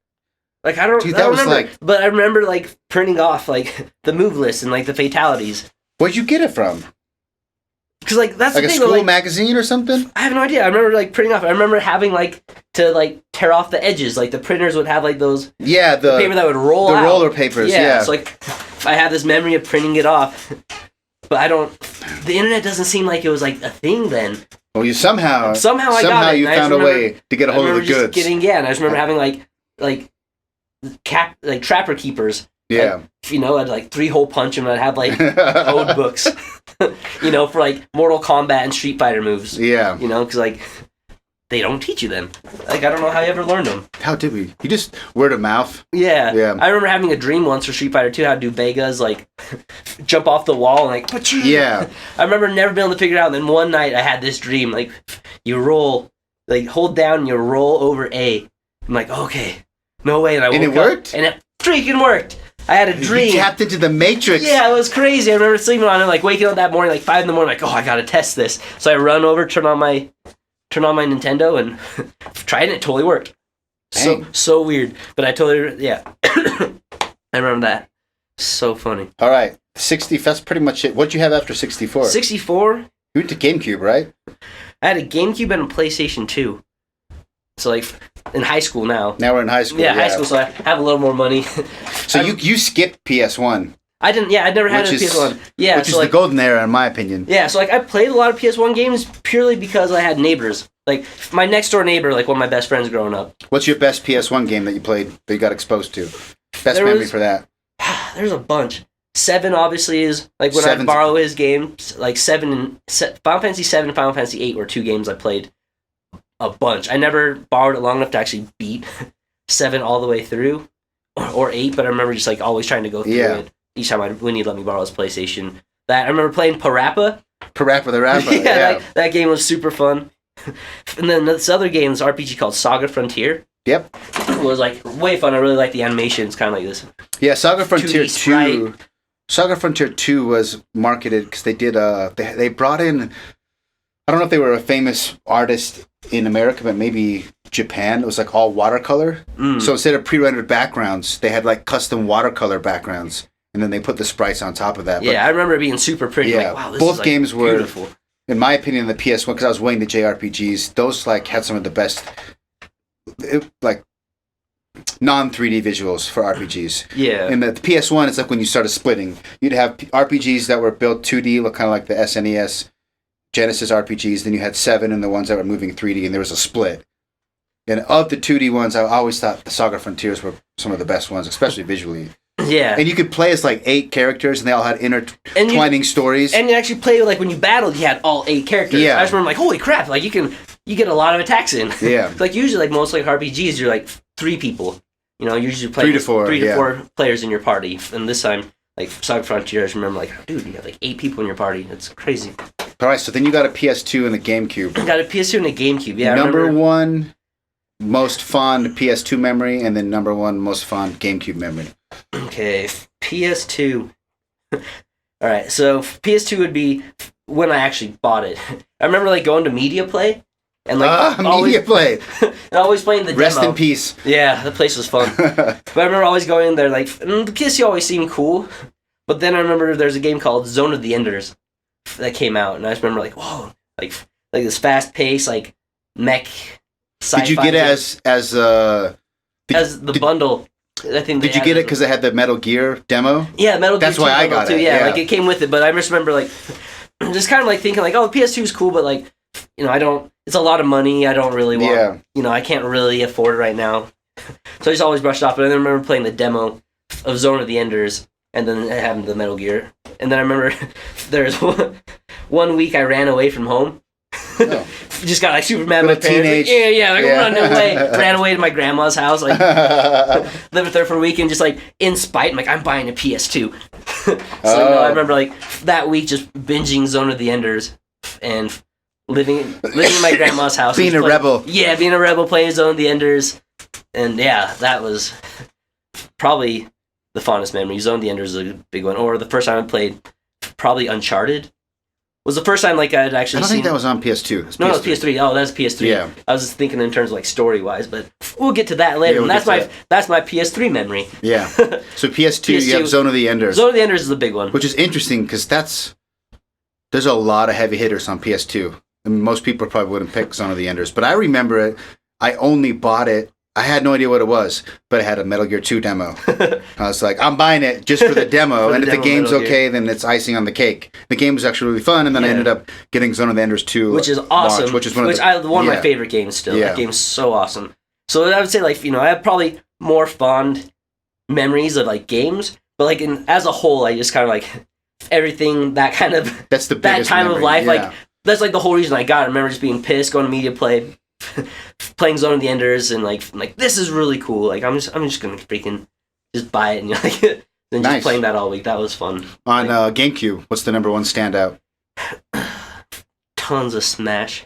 Like I don't. Dude, I don't remember, like. But I remember like printing off like the move list and like the fatalities. Where'd you get it from? Because like that's like the thing. A school like, magazine or something. I have no idea. I remember like printing off. I remember having like to like tear off the edges. Like the printers would have like those. Yeah, the paper that would roll out. The roller papers. Yeah. So like I have this memory of printing it off, but I don't. The internet doesn't seem like it was like a thing then. Well, you somehow I got it. You found a way to get a hold of the goods. And I just remember having like trapper keepers. Yeah. Like, I'd like 3-hole punch and I'd have like code books, for like Mortal Kombat and Street Fighter moves. Yeah. Because like they don't teach you them. Like I don't know how you ever learned them. How did we? You just word of mouth. Yeah. Yeah. I remember having a dream once for Street Fighter 2 how to do Vegas, like jump off the wall and like. Yeah. I remember never being able to figure it out. And then one night I had this dream, like you roll, like hold down and you roll over A. I'm like, okay, no way. And it worked? And it freaking worked. I had a dream. You tapped into the Matrix. Yeah, it was crazy. I remember sleeping on it, like waking up that morning, like 5 a.m, like, oh, I gotta test this. So I run over, turn on my Nintendo, and tried it. It totally worked. Dang. So weird, but I totally I remember that. So funny. All right, 60. That's pretty much it. What'd you have after 64? 64. You went to GameCube, right? I had a GameCube and a PlayStation 2. So like in high school now. Now we're in high school. Yeah, high school. So I have a little more money. So you skipped PS1. I didn't. Yeah, I never had a PS1. Yeah, which is the golden era, in my opinion. Yeah, so like I played a lot of PS1 games purely because I had neighbors. like my next door neighbor, like one of my best friends growing up. What's your best PS1 game that you played that you got exposed to? Best memory for that? There's a bunch. 7 obviously is like when I borrow his games. Like 7 and Final Fantasy 7 and Final Fantasy 8 were 2 games I played a bunch. I never borrowed it long enough to actually beat 7 all the way through, or 8. But I remember just like always trying to go through it each time when he'd let me borrow his PlayStation. That I remember playing Parappa. Parappa the Rapper. Yeah. That game was super fun. And then this other game, this RPG called Saga Frontier. Yep. It was like way fun. I really liked the animations, kind of like this. Yeah, Saga Frontier 2. Saga Frontier 2 was marketed because they did they brought in, I don't know if they were a famous artist in America, but maybe Japan. It was like all watercolor. So instead of pre-rendered backgrounds, they had like custom watercolor backgrounds, and then they put the sprites on top of that. Yeah, I remember it being super pretty. Yeah, like, wow, this both is, like, games were beautiful. In my opinion, the PS1, because I was way into JRPGs, those like had some of the best, like non-3D visuals for RPGs. Yeah. And the PS1, it's like when you started splitting. You'd have RPGs that were built 2D, look kind of like the SNES, Genesis RPGs. Then you had 7 and the ones that were moving 3D, and there was a split. And of the 2D ones, I always thought the Saga Frontiers were some of the best ones, especially visually. Yeah. And you could play as like 8 characters, and they all had intertwining stories. And you actually play, like when you battled, you had all 8 characters. Yeah. I just remember like, holy crap, like you get a lot of attacks in. Yeah. Like usually like most like RPGs, you're like 3 people. You know, usually play 3 to 4. 3 to 4 players in your party. And this time, like Saga Frontier, I just remember like, dude, you have like 8 people in your party. It's crazy. All right, so then you got a PS2 and a GameCube. I got a PS2 and a GameCube. Yeah. Number 1 most fond PS2 memory, and then number 1 most fond GameCube memory. Okay, PS2. All right, so PS2 would be when I actually bought it. I remember like going to Media Play and like Media Play, and always playing the demo. Rest in peace. Yeah, the place was fun. But I remember always going in there like the PS2 always seemed cool. But then I remember there's a game called Zone of the Enders that came out, and I just remember like whoa, like this fast paced like mech. Did you get it as the bundle? I think. Did you get it because it had the Metal Gear demo? Yeah, Metal Gear. That's why I got too. it. Yeah, like it came with it. But I just remember like just kind of like thinking like, oh, the PS2 is cool, but like I don't. It's a lot of money. I don't really want. Yeah. I can't really afford it right now. So I just always brushed off. But I remember playing the demo of Zone of the Enders, and then having the Metal Gear. And then I remember there's one week I ran away from home. Oh. Just got like super mad at my parents. Like, running away. Ran away to my grandma's house, like lived with her for a week, and just like in spite, I'm like, I'm buying a PS2. I remember like that week just binging Zone of the Enders and living in my grandma's house. Being a rebel. Yeah, being a rebel, playing Zone of the Enders. And yeah, that was probably the fondest memory. Zone of the Enders is a big one. Or the first time I played probably Uncharted. Was the first time like I'd actually seen... I don't think that was on PS2. No, it's PS3. Oh, that's PS3. Yeah. I was just thinking in terms of like story-wise, but we'll get to that later. Yeah, and that's my PS3 memory. Yeah. So PS2, you have Zone of the Enders. Zone of the Enders is the big one. Which is interesting because there's a lot of heavy hitters on PS2. I mean, most people probably wouldn't pick Zone of the Enders, but I remember it. I only bought it. I had no idea what it was, but it had a Metal Gear 2 demo. I was like, I'm buying it just for the demo, and if the game's okay, then it's icing on the cake. The game was actually really fun, and then I ended up getting Zone of the Enders 2, which is awesome. Which is one of my favorite games still. Yeah. That game's so awesome. So I would say like I have probably more fond memories of like games, but like as a whole, I just kind of like everything that kind of that's the that time memory. Of life. Like that's like the whole reason I got it. I remember just being pissed, going to Media Play. Playing Zone of the Enders and like this is really cool. Like I'm just gonna freaking just buy it and then just playing that all week. That was fun. On GameCube, what's the number 1 standout? Tons of Smash.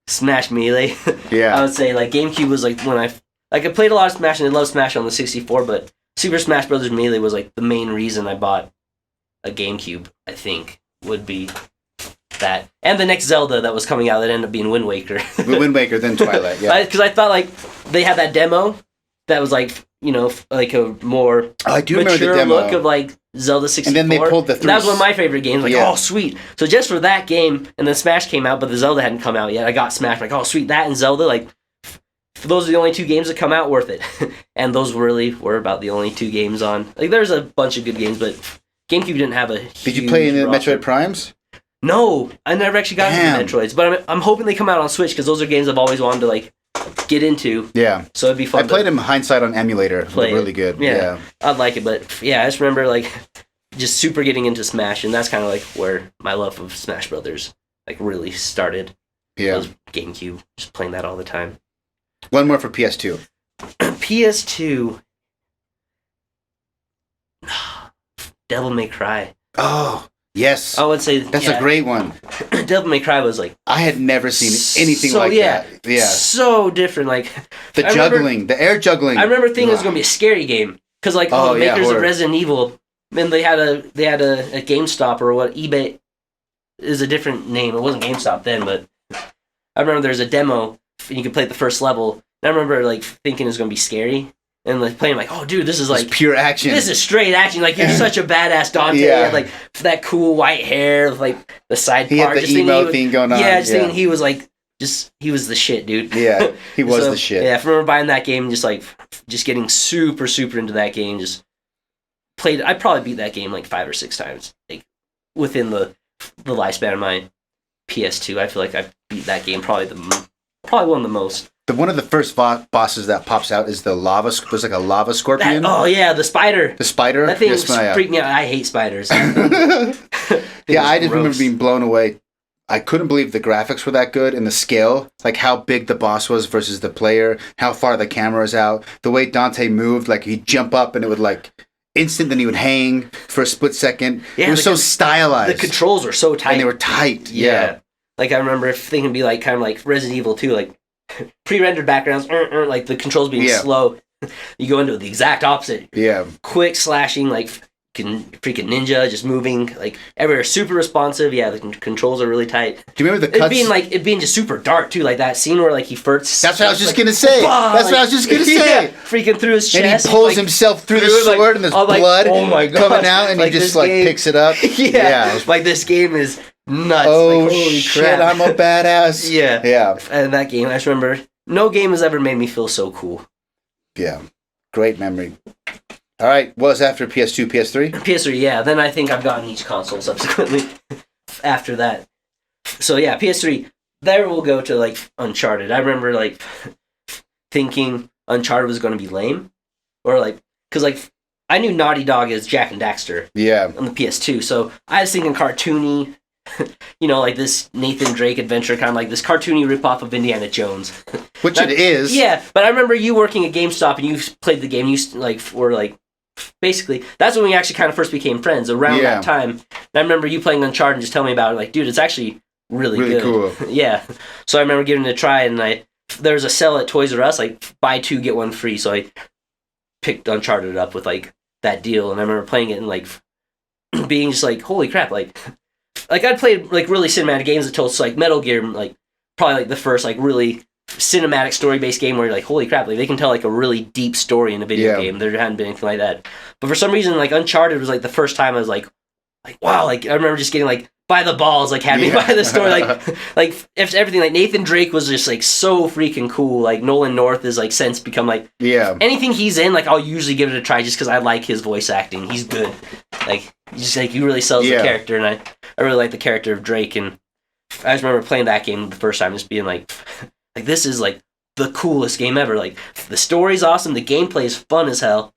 Smash Melee. Yeah. I would say like GameCube was like when I played a lot of Smash and I love Smash on the 64, but Super Smash Bros. Melee was like the main reason I bought a GameCube. I think would be. That and the next Zelda that was coming out that ended up being Wind Waker. Wind Waker, then Twilight. Yeah, because I thought like they had that demo that was like like a more mature look of like Zelda 64. And then they pulled the 3. That was one of my favorite games. Like oh sweet. So just for that game, and then Smash came out, but the Zelda hadn't come out yet. I got Smash like oh sweet that and Zelda like those are the only 2 games that come out worth it. And those really were about the only 2 games on. Like there's a bunch of good games, but GameCube didn't have a. Did you play any Metroid Primes? No, I never actually got into Metroids, but I'm hoping they come out on Switch because those are games I've always wanted to like get into. Yeah. So it'd be fun. I played them hindsight on emulator. Play really good. Yeah. I'd like it, but yeah, I just remember like just super getting into Smash, and that's kind of like where my love of Smash Brothers like really started. Yeah. Was GameCube, just playing that all the time. One more for PS2. PS2. Devil May Cry. Oh, yes. I would say that's a great one. Devil May Cry was like I had never seen anything like that. Yeah. So different. Like the juggling, the air juggling. I remember thinking it was gonna be a scary game because like the makers of Resident Evil, man, they had a GameStop or what eBay is a different name. It wasn't GameStop then, but I remember there's a demo and you could play the first level. And I remember like thinking it was gonna be scary. And like playing like, oh dude, this is like pure action. This is straight action. Like you're such a badass Dante. Yeah. He had, like that cool white hair, like the side he part. Had the emo thing going on. Yeah, just thinking he was like, he was the shit, dude. Yeah, he was the shit. Yeah, I remember buying that game, just getting super into that game. Just played. I probably beat that game like 5 or 6 times, like within the lifespan of my PS2. I feel like I beat that game probably one of the most. One of the first bosses that pops out is the lava. There's like a lava scorpion. The spider. The spider. That thing freaked me out. I hate spiders. Yeah, I just remember being blown away. I couldn't believe the graphics were that good and the scale, like how big the boss was versus the player, how far the camera is out, the way Dante moved, like he'd jump up and it would like instant, then he would hang for a split second. Yeah, it was so stylized. The controls were so tight. And they were tight. Yeah. Like I remember if they can be like kind of like Resident Evil 2, like pre-rendered backgrounds, like the controls being slow. You go into the exact opposite. Yeah. Quick slashing, like freaking ninja, just moving, like everywhere, super responsive. Yeah, the controls are really tight. Do you remember the cuts? It being just super dark too, like that scene where like he first. That's what I was just gonna say. That's what I was just gonna say. Freaking through his chest. And he pulls himself through the sword and there's blood coming out, and he just like picks it up. Yeah. Like this game is nuts. Oh, like, holy shit, crap. I'm a badass. Yeah. And that game, I just remember, no game has ever made me feel so cool. Yeah. Great memory. All right. What was after PS2, PS3? PS3, yeah. Then I think I've gotten each console subsequently after that. So yeah, PS3. There we'll go to like Uncharted. I remember like thinking Uncharted was going to be lame. Or like, because like, I knew Naughty Dog as Jack and Daxter. Yeah. On the PS2. So I was thinking cartoony, like this Nathan Drake adventure, kind of like this cartoony ripoff of Indiana Jones. Which it is. Yeah, but I remember you working at GameStop and you played the game. You were like, basically, that's when we actually kind of first became friends around that time. And I remember you playing Uncharted and just telling me about it. Like, dude, it's actually really good. Cool. Yeah. So I remember giving it a try, and there was a sale at Toys R Us, like buy 2 get 1 free. So I picked Uncharted up with like that deal, and I remember playing it and like being just like, holy crap, like I'd played like really cinematic games until it's like Metal Gear, like probably like the first like really cinematic story based game where you're like, holy crap, like they can tell like a really deep story in a video game. There hadn't been anything like that. But for some reason, like Uncharted was like the first time I was like wow, like I remember just getting like by the balls, like having by the story, like if everything, like Nathan Drake was just like so freaking cool. Like Nolan North is like since become like anything he's in, like I'll usually give it a try just because I like his voice acting. He's good. Like just like he really sells the character, and I really like the character of Drake. And I just remember playing that game the first time, just being like this is like the coolest game ever. Like the story's awesome, the gameplay is fun as hell.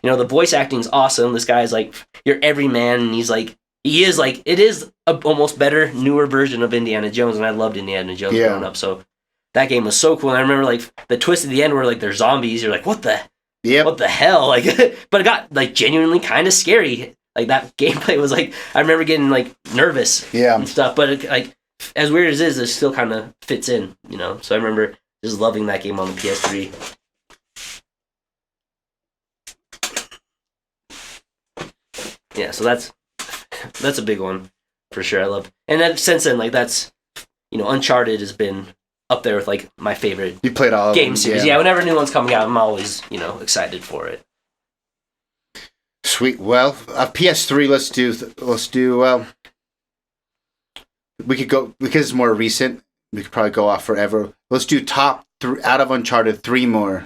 The voice acting's awesome. This guy's like your everyman, and it is a almost better, newer version of Indiana Jones, and I loved Indiana Jones growing up. So that game was so cool. And I remember like the twist at the end where like they're zombies. You're like, what the hell? Like, but it got like genuinely kind of scary. Like that gameplay was like, I remember getting like nervous and stuff. But like as weird as it still kind of fits in, So I remember just loving that game on the PS3. Yeah, so that's a big one for sure. I love, and then since then, like that's, Uncharted has been up there with like my favorite. You played all game of them, series. Yeah, whenever a new one's coming out, I'm always excited for it. Sweet. Well, PS3. Let's do. We could go because it's more recent. We could probably go off forever. Let's do top 3 out of Uncharted. 3 more.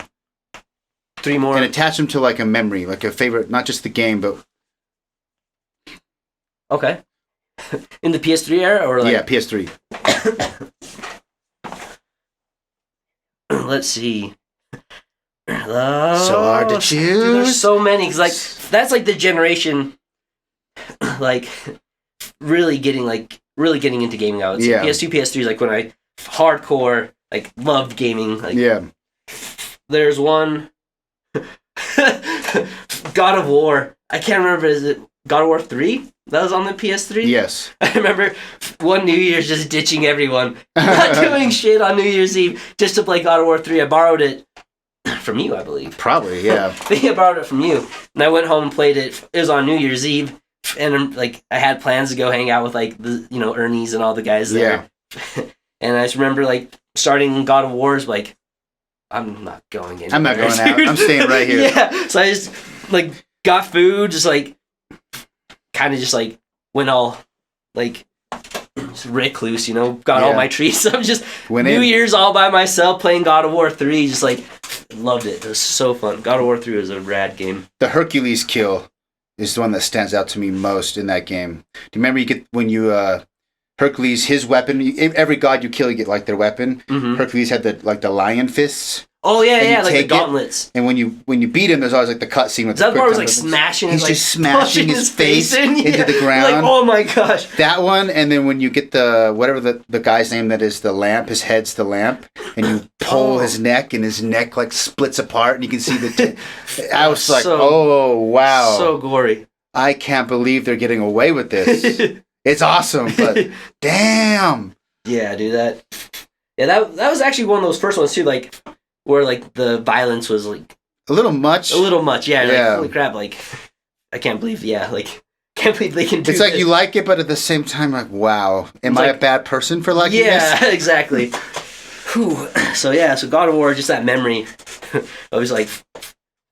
3 more. And attach them to like a memory, like a favorite, not just the game, but. Okay. in the PS3 era, or like yeah, PS3. Let's see. So hard to choose. Dude, there's so many. Cause like that's like the generation, like really getting into gaming. I would say PS2, PS3 is like when I hardcore like loved gaming. Like, yeah. There's one God of War. I can't remember. Is it God of War 3? That was on the PS3? Yes. I remember one New Year's just ditching everyone. Not doing shit on New Year's Eve just to play God of War 3. I borrowed it from you, I believe. Probably, yeah. I think I borrowed it from you. And I went home and played it. It was on New Year's Eve. And like I had plans to go hang out with like the Ernie's and all the guys there. Yeah. And I just remember like starting God of War's like, I'm not going anywhere. I'm not going out. I'm staying right here. Yeah. So I just like got food, just like kind of just like went all like recluse, got all my treats. I'm just New Year's all by myself playing God of War 3, just like loved it. It was so fun. God of War 3 was a rad game. The Hercules kill is the one that stands out to me most in that game. Do you remember Hercules, his weapon, every god you kill, you get like their weapon. Mm-hmm. Hercules had the lion fists. Oh yeah, like the gauntlets. And when you beat him, there's always like the cutscene with that part was like smashing. He's just smashing his face into the ground. Like, oh my gosh. That one, and then when you get the guy's name that is the lamp, his head's the lamp, and you pull his neck, and his neck like splits apart, and you can see I was like, oh wow, so gory. I can't believe they're getting away with this. It's awesome, but damn. Yeah, dude, that was actually one of those first ones too, like where like the violence was like a little much. Yeah. Like, holy crap! Like I can't believe they can do. It's like you like it, but at the same time, like wow, am I a bad person for liking this? Yeah, exactly. Whew. So God of War, just that memory. I was like,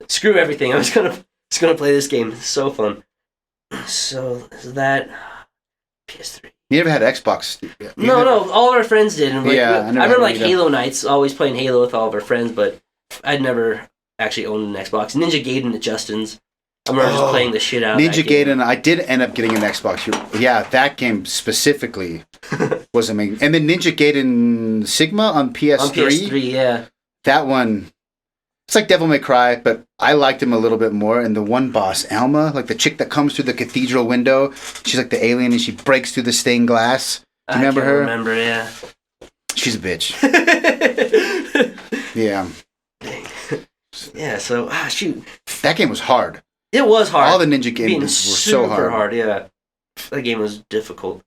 screw everything. I'm just gonna play this game. It's so fun. So that PS3. You never had Xbox? No. All of our friends did. And I remember like Halo nights, always playing Halo with all of our friends, but I'd never actually owned an Xbox. Ninja Gaiden at Justin's. I remember just playing the shit out of Ninja Gaiden. I did end up getting an Xbox. Yeah, that game specifically was amazing. And then Ninja Gaiden Sigma on PS3. On PS3, yeah. That one, it's like Devil May Cry, but I liked him a little bit more. And the one boss, Alma, like the chick that comes through the cathedral window, she's like the alien and she breaks through the stained glass. Do you remember her? I remember, yeah. She's a bitch. Yeah. Dang. Yeah, so, shoot. That game was hard. It was hard. All the Ninja games were so hard. Super hard, yeah. That game was difficult.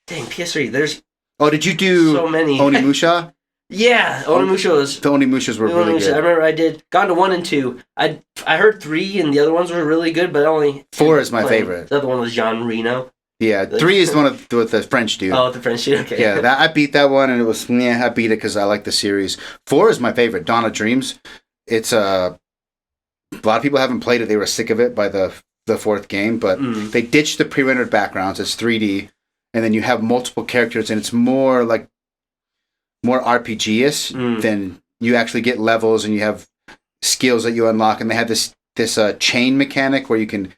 Dang, PS3, there's did you do so many. Onimusha? Yeah, Onimusha was... The Onimushas were really good. I remember I did... Gone to 1 and 2. I heard 3 and the other ones were really good, but only... 4 is my favorite. The other one was Jean Reno. Yeah, 3 is the one with the French dude. Oh, the French dude, okay. Yeah, I beat that one and it was... Yeah, I beat it because I like the series. 4 is my favorite, Dawn of Dreams. It's a lot of people haven't played it. They were sick of it by the fourth game, but they ditched the pre-rendered backgrounds. It's 3D, and then you have multiple characters, and it's more RPG-ish than you actually get levels, and you have skills that you unlock, and they have this chain mechanic where you can...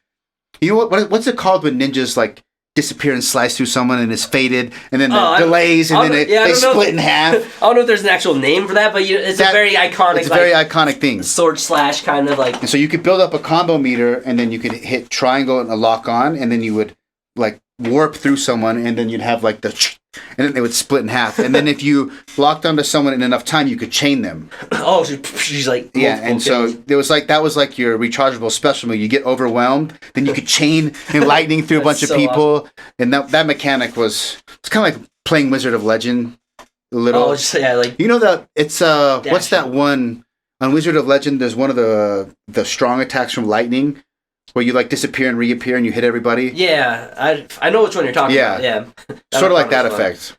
You know what's it called when ninjas like disappear and slice through someone and it's faded and then delays and then they split in half. I don't know if there's an actual name for that, but it's a very iconic. It's a very iconic thing. Sword slash kind of like. And so you could build up a combo meter and then you could hit triangle and a lock on and then you would like warp through someone and then you'd have like and then they would split in half. And then if you locked onto someone in enough time, you could chain them. Oh, she's like... Yeah, and so there was that was like your rechargeable special move. You get overwhelmed, then you could chain and lightning through a bunch of people. Awesome. And that mechanic it's kind of like playing Wizard of Legend a little. Oh, just, yeah, like... You know that it's... what's that one... On Wizard of Legend, there's one of the strong attacks from lightning where you like disappear and reappear and you hit everybody. Yeah, I know which one you're talking about. Yeah, sort of like that effect.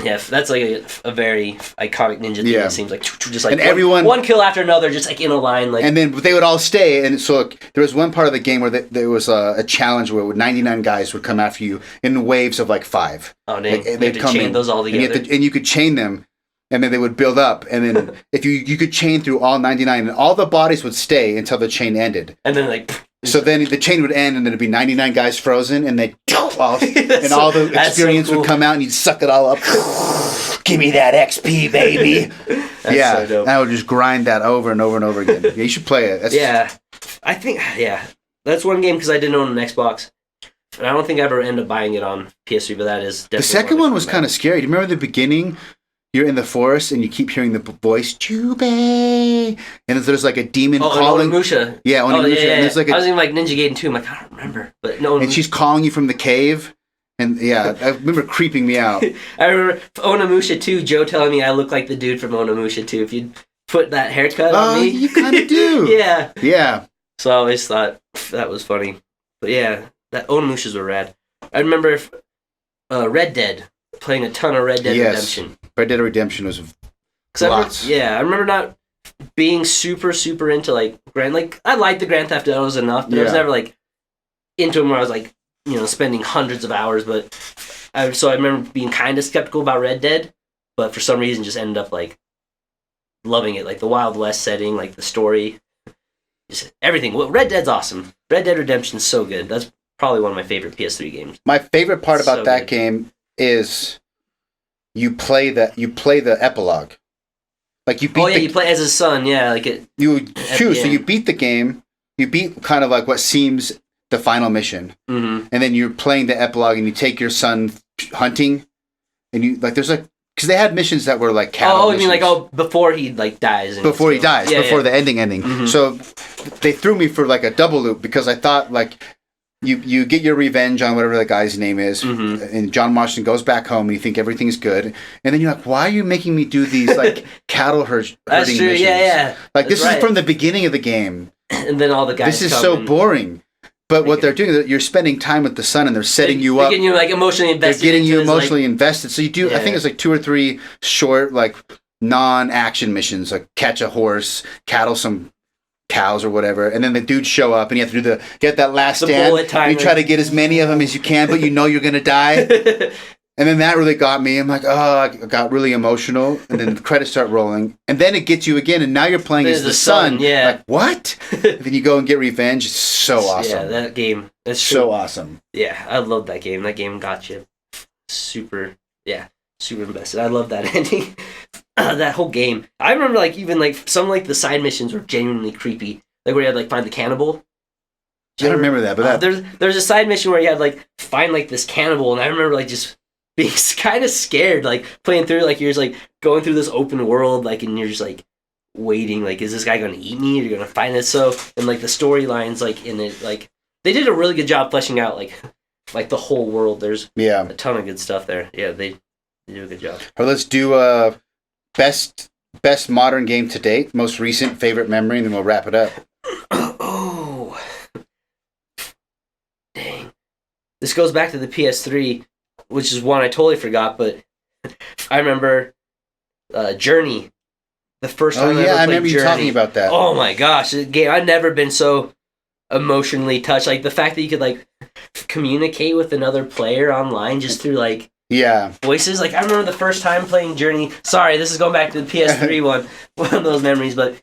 Yeah, that's like a very iconic ninja thing. Yeah. It seems like just like and everyone one kill after another, just like in a line. Like, and then they would all stay. And so there was one part of the game where there was a challenge where 99 guys would come after you in waves of like 5. Oh, they'd come chain those all together, and you could chain them. And then they would build up, and then if you could chain through all 99, and all the bodies would stay until the chain ended. And then like So then the chain would end, and then it'd be 99 guys frozen, and they off, and all the experience would come out, and you'd suck it all up. Give me that XP, baby. So dope. I would just grind that over and over and over again. Yeah, you should play it. I think that's one game because I didn't own an Xbox, and I don't think I ever ended up buying it on PS3. But that is definitely the second one was kind of scary. Do you remember the beginning? You're in the forest and you keep hearing the voice, Jubei, and there's like a demon calling. Onimusha. Yeah, Onimusha. Yeah. And there's like I was in like Ninja Gaiden 2. I'm like, I don't remember, but no. And she's calling you from the cave, and I remember creeping me out. I remember Onimusha 2. Joe telling me I look like the dude from Onimusha 2. If you put that haircut on me, you kind of do. Yeah. So I always thought that was funny, but yeah, that Onimushas were rad. I remember Red Dead. Playing a ton of Red Dead Redemption. Red Dead Redemption was lots. I remember not being super into like I liked the Grand Theft Autos enough, but I was never like into them where I was like, spending hundreds of hours. But I remember being kind of skeptical about Red Dead, but for some reason just ended up like loving it, like the Wild West setting, like the story, just everything. Well, Red Dead's awesome. Red Dead Redemption's so good. That's probably one of my favorite PS3 games. My favorite part about that game is you play the epilogue. Like you beat you play as his son, like it. You choose, so you beat the game. You beat kind of like what seems the final mission, and then you're playing the epilogue, and you take your son hunting, and you like there's like because they had missions that were like cattle. You mean like before he like dies? Before he dies, before the ending. Mm-hmm. So they threw me for like a double loop because I thought like. You get your revenge on whatever the guy's name is, and John Marston goes back home, and you think everything's good, and then you're like, "Why are you making me do these like cattle herding missions?" Like this is from the beginning of the game, and then all the guys. This is so boring. But what they're doing, you're spending time with the son, and they're setting you up. They're getting you like emotionally invested. They're getting you emotionally invested. So you do. I think it's like 2 or 3 short, like non-action missions, like catch a horse, cattle some cows or whatever, and then the dudes show up and you have to do get that last stand. You try to get as many of them as you can, but you're gonna die. And then that really got me. I'm like, I got really emotional, and then the credits start rolling, and then it gets you again, and now you're playing as the son. Like what? And then you go and get revenge. It's so awesome. Yeah, that game. It's so awesome. Yeah, I love that game. That game got you super invested. I love that ending. That whole game. I remember like even like some like the side missions were genuinely creepy. Like where you had like find the cannibal. I don't remember that, but there's a side mission where you had like find like this cannibal, and I remember like just being kind of scared, like playing through, like you're just like going through this open world, like, and you're just like waiting, like, is this guy gonna eat me? Or you're gonna find it? So, and like the storylines, like in it, like they did a really good job fleshing out like the whole world. There's a ton of good stuff there. Yeah, they do a good job. Or let's do best modern game to date, most recent favorite memory, and then we'll wrap it up. Oh, dang! This goes back to the PS3, which is one I totally forgot. But I remember Journey. The first time I ever played I remember Journey. You talking about that. Oh my gosh, the game! I've never been so emotionally touched. Like the fact that you could like communicate with another player online just through like voices. Like I remember the first time playing Journey. Sorry, this is going back to the PS3 one of those memories, but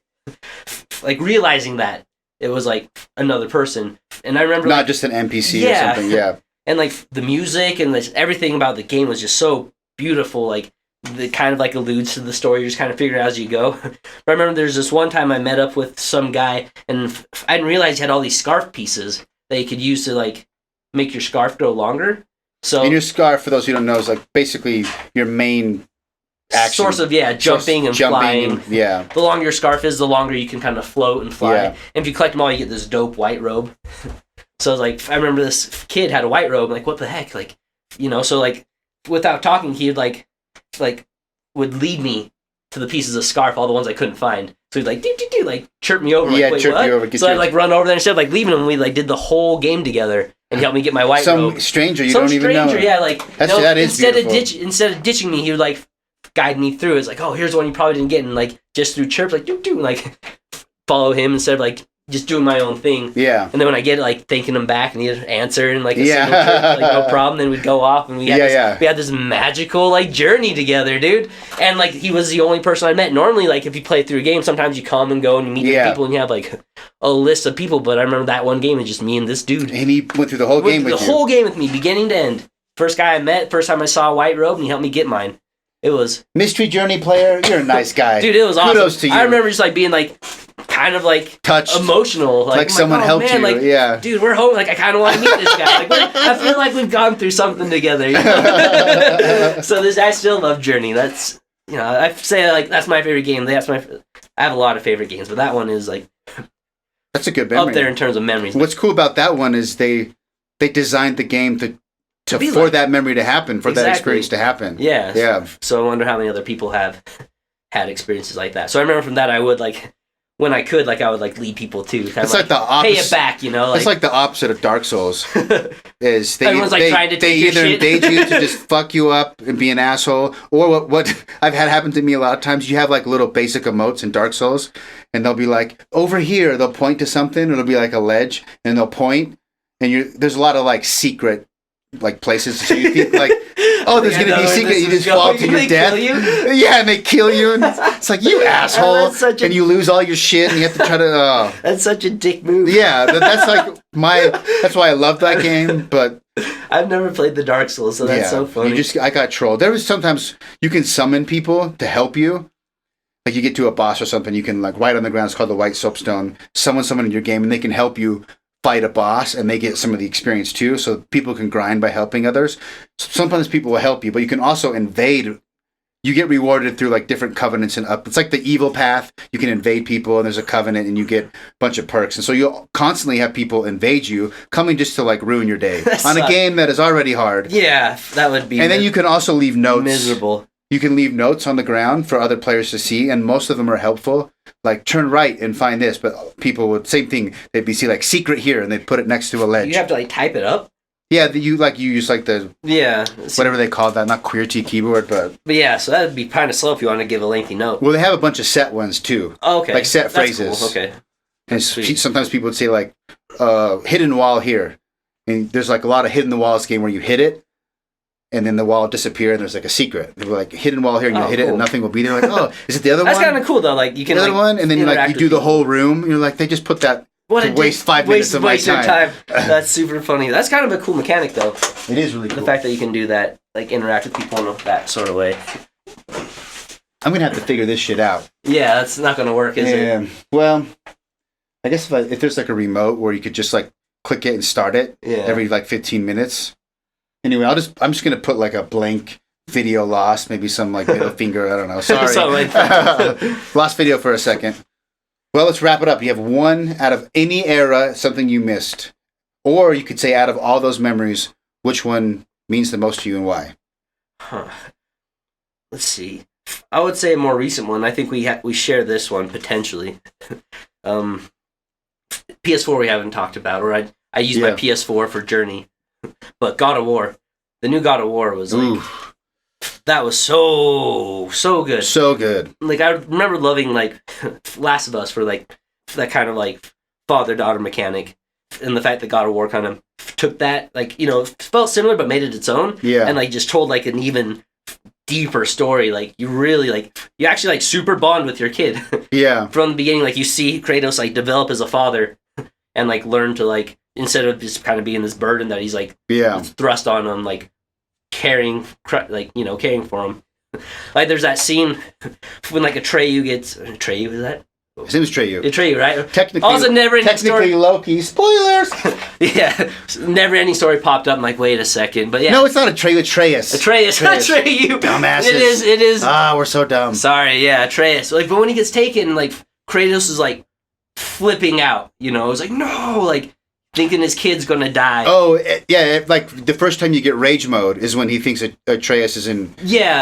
like realizing that it was like another person, and I remember not just an NPC or something. Yeah, and like the music and everything about the game was just so beautiful. Like it kind of like alludes to the story. You're just kind of figuring it out as you go. But I remember there's this one time I met up with some guy, and I didn't realize he had all these scarf pieces that you could use to like make your scarf grow longer. So, and your scarf, for those who don't know, is like basically your main action. Source of jumping and flying. The longer your scarf is, the longer you can kind of float and fly. And if you collect them all, you get this dope white robe. So I was like, I remember this kid had a white robe. I'm like, what the heck? Like, so like without talking, he would like would lead me to the pieces of scarf, all the ones I couldn't find. So he'd like do like chirp me over. Like, wait, chirp what? you over. So I'd like run over there instead of like leaving him. We like did the whole game together. And he helped me get my white robe. Some stranger you don't even know. That is beautiful. Instead of ditching me, he would like guide me through. It's like, oh, here's one you probably didn't get, and like just through chirps, like do like follow him instead of like just doing my own thing. Yeah. And then when I get like thanking him back and he'd answer in like a single trip, like no problem, then we'd go off and we had this magical like journey together, dude. And like he was the only person I met. Normally, like if you play through a game, sometimes you come and go and you meet different people and you have like a list of people. But I remember that one game, it's just me and this dude. And he went through the whole game with you. The whole game with me, beginning to end. First guy I met, first time I saw a white robe, and he helped me get mine. It was Mystery Journey player. You're a nice guy, dude. It was awesome. Kudos to you. I remember just like being like, kind of like touched, emotional, like someone helped you. Like, yeah, dude, we're home. Like I kind of want to meet this guy. Like I feel like we've gone through something together. You know? So I still love Journey. That's I say like that's my favorite game. I have a lot of favorite games, but that one is like that's a good memory up there in terms of memories. What's cool about that one is they designed the game for that memory to happen, for that experience to happen. Yeah. Yeah. So I wonder how many other people have had experiences like that. So I remember from that I would like, when I could, like I would like lead people to kind it's of like the opposite. pay it back, you know. Like, it's like the opposite of Dark Souls. Is everyone's like trying to take your either shit. invade you to just fuck you up and be an asshole, or what I've had happen to me a lot of times. You have like little basic emotes in Dark Souls, and they'll be like over here. They'll point to something. It'll be like a ledge, and they'll point, and there's a lot of like secret. Like places, so you think like, oh, there's gonna be a secret. You just fall to your death. Yeah, and they kill you, and it's like you asshole, and you lose all your shit, and you have to try to. That's such a dick move. Yeah, that's like that's why I love that game. But I've never played the Dark Souls, so that's so funny. I got trolled. There was sometimes you can summon people to help you. Like you get to a boss or something, you can like right on the ground. It's called the White Soapstone. Summon someone in your game, and they can help you fight a boss, and they get some of the experience too, so people can grind by helping others. Sometimes people will help you, but you can also invade. You get rewarded through like different covenants and up. It's like the evil path. You can invade people, and there's a covenant, and you get a bunch of perks. And so you'll constantly have people invade you, coming just to like ruin your day on a game that is already hard. Yeah, that would be. And then you can also leave notes. Miserable. You can leave notes on the ground for other players to see, and most of them are helpful. Like, turn right and find this, but people would, same thing, they'd be like, secret here, and they'd put it next to a ledge. You have to, like, type it up? Yeah, you use, like, the... Yeah. Whatever they call that, not QWERTY keyboard, but... But yeah, so that would be kind of slow if you want to give a lengthy note. Well, they have a bunch of set ones, too. Oh, okay. Like, set phrases. Cool. Okay. And sometimes people would say, like, hidden wall here. And there's, like, a lot of hidden walls game where you hit it, and then the wall disappears, and there's like a secret. They're like, hidden wall here, and you hit it, and nothing will be there. Like, oh, is it the other That's one? That's kind of cool, though. Like, you can, the other like, one, and then like you do the whole room. You're like, they just put that to waste 5 minutes of my time. That's super funny. That's kind of a cool mechanic, though. It is really cool. The fact that you can do that, like, interact with people in that sort of way. I'm gonna have to figure this shit out. Yeah, that's not gonna work, is it? Well, I guess if there's like a remote where you could just like click it and start it every like 15 minutes. Anyway, I'm just gonna put like a blank video lost, maybe some like middle finger. I don't know. Sorry, lost video for a second. Well, let's wrap it up. You have one out of any era, something you missed, or you could say out of all those memories, which one means the most to you and why? Let's see. I would say a more recent one. I think we share this one potentially. PS4 we haven't talked about, or I used my PS4 for Journey. But God of War, the new God of War was like, that was so good. So good. Like I remember loving like Last of Us for like that kind of like father-daughter mechanic, and the fact that God of War kind of took that, like, you know, felt similar but made it its own. Yeah. And like just told like an even deeper story. Like you really like you actually like super bond with your kid. Yeah. From the beginning, like you see Kratos like develop as a father and like learn to like, instead of just kind of being this burden that he's like thrust on him, like caring for him. Like there's that scene when like Atreyu gets Atreyu, is that? His name is Atreyu. Atreyu, right? Technically, also never-ending story. Loki. Spoilers. Yeah, never-ending story popped up. I'm like, wait a second, but yeah. No, it's not Atreyu. Atreus. Atreyu. Dumbasses. It is. Ah, we're so dumb. Sorry, yeah, Atreus. Like, but when he gets taken, like Kratos is like flipping out. You know, it's like no, like thinking his kid's gonna die. Oh, yeah, like the first time you get rage mode is when he thinks Atreus is in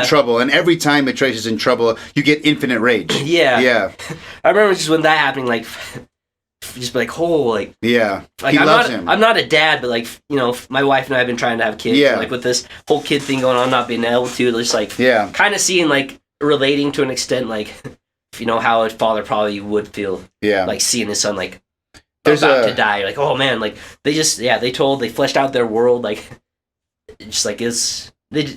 trouble, and every time Atreus is in trouble, you get infinite rage. Yeah. I remember just when that happening, like, just be like, oh, like, yeah, like he loves him. I'm not a dad, but like, you know, my wife and I have been trying to have kids. Yeah. Like with this whole kid thing going on, not being able to, just like, kind of seeing like relating to an extent, like, you know, how a father probably would feel. Yeah. Like seeing his son like about to die. Like, oh man, like they fleshed out their world. Like, just like I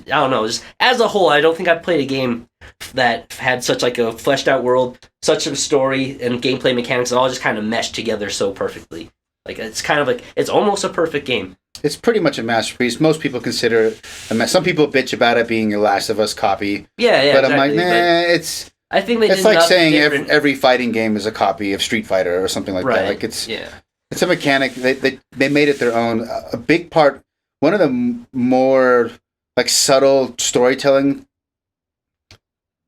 don't know. Just as a whole, I don't think I've played a game that had such like a fleshed out world, such a story and gameplay mechanics that all just kind of meshed together so perfectly. Like it's kind of like it's almost a perfect game. It's pretty much a masterpiece. Most people consider it a mess. Some people bitch about it being a Last of Us copy. Yeah, but exactly. I'm like, nah, I think it's like saying every fighting game is a copy of Street Fighter or something like that. Like it's a mechanic. They made it their own. A big part. One of the more like subtle storytelling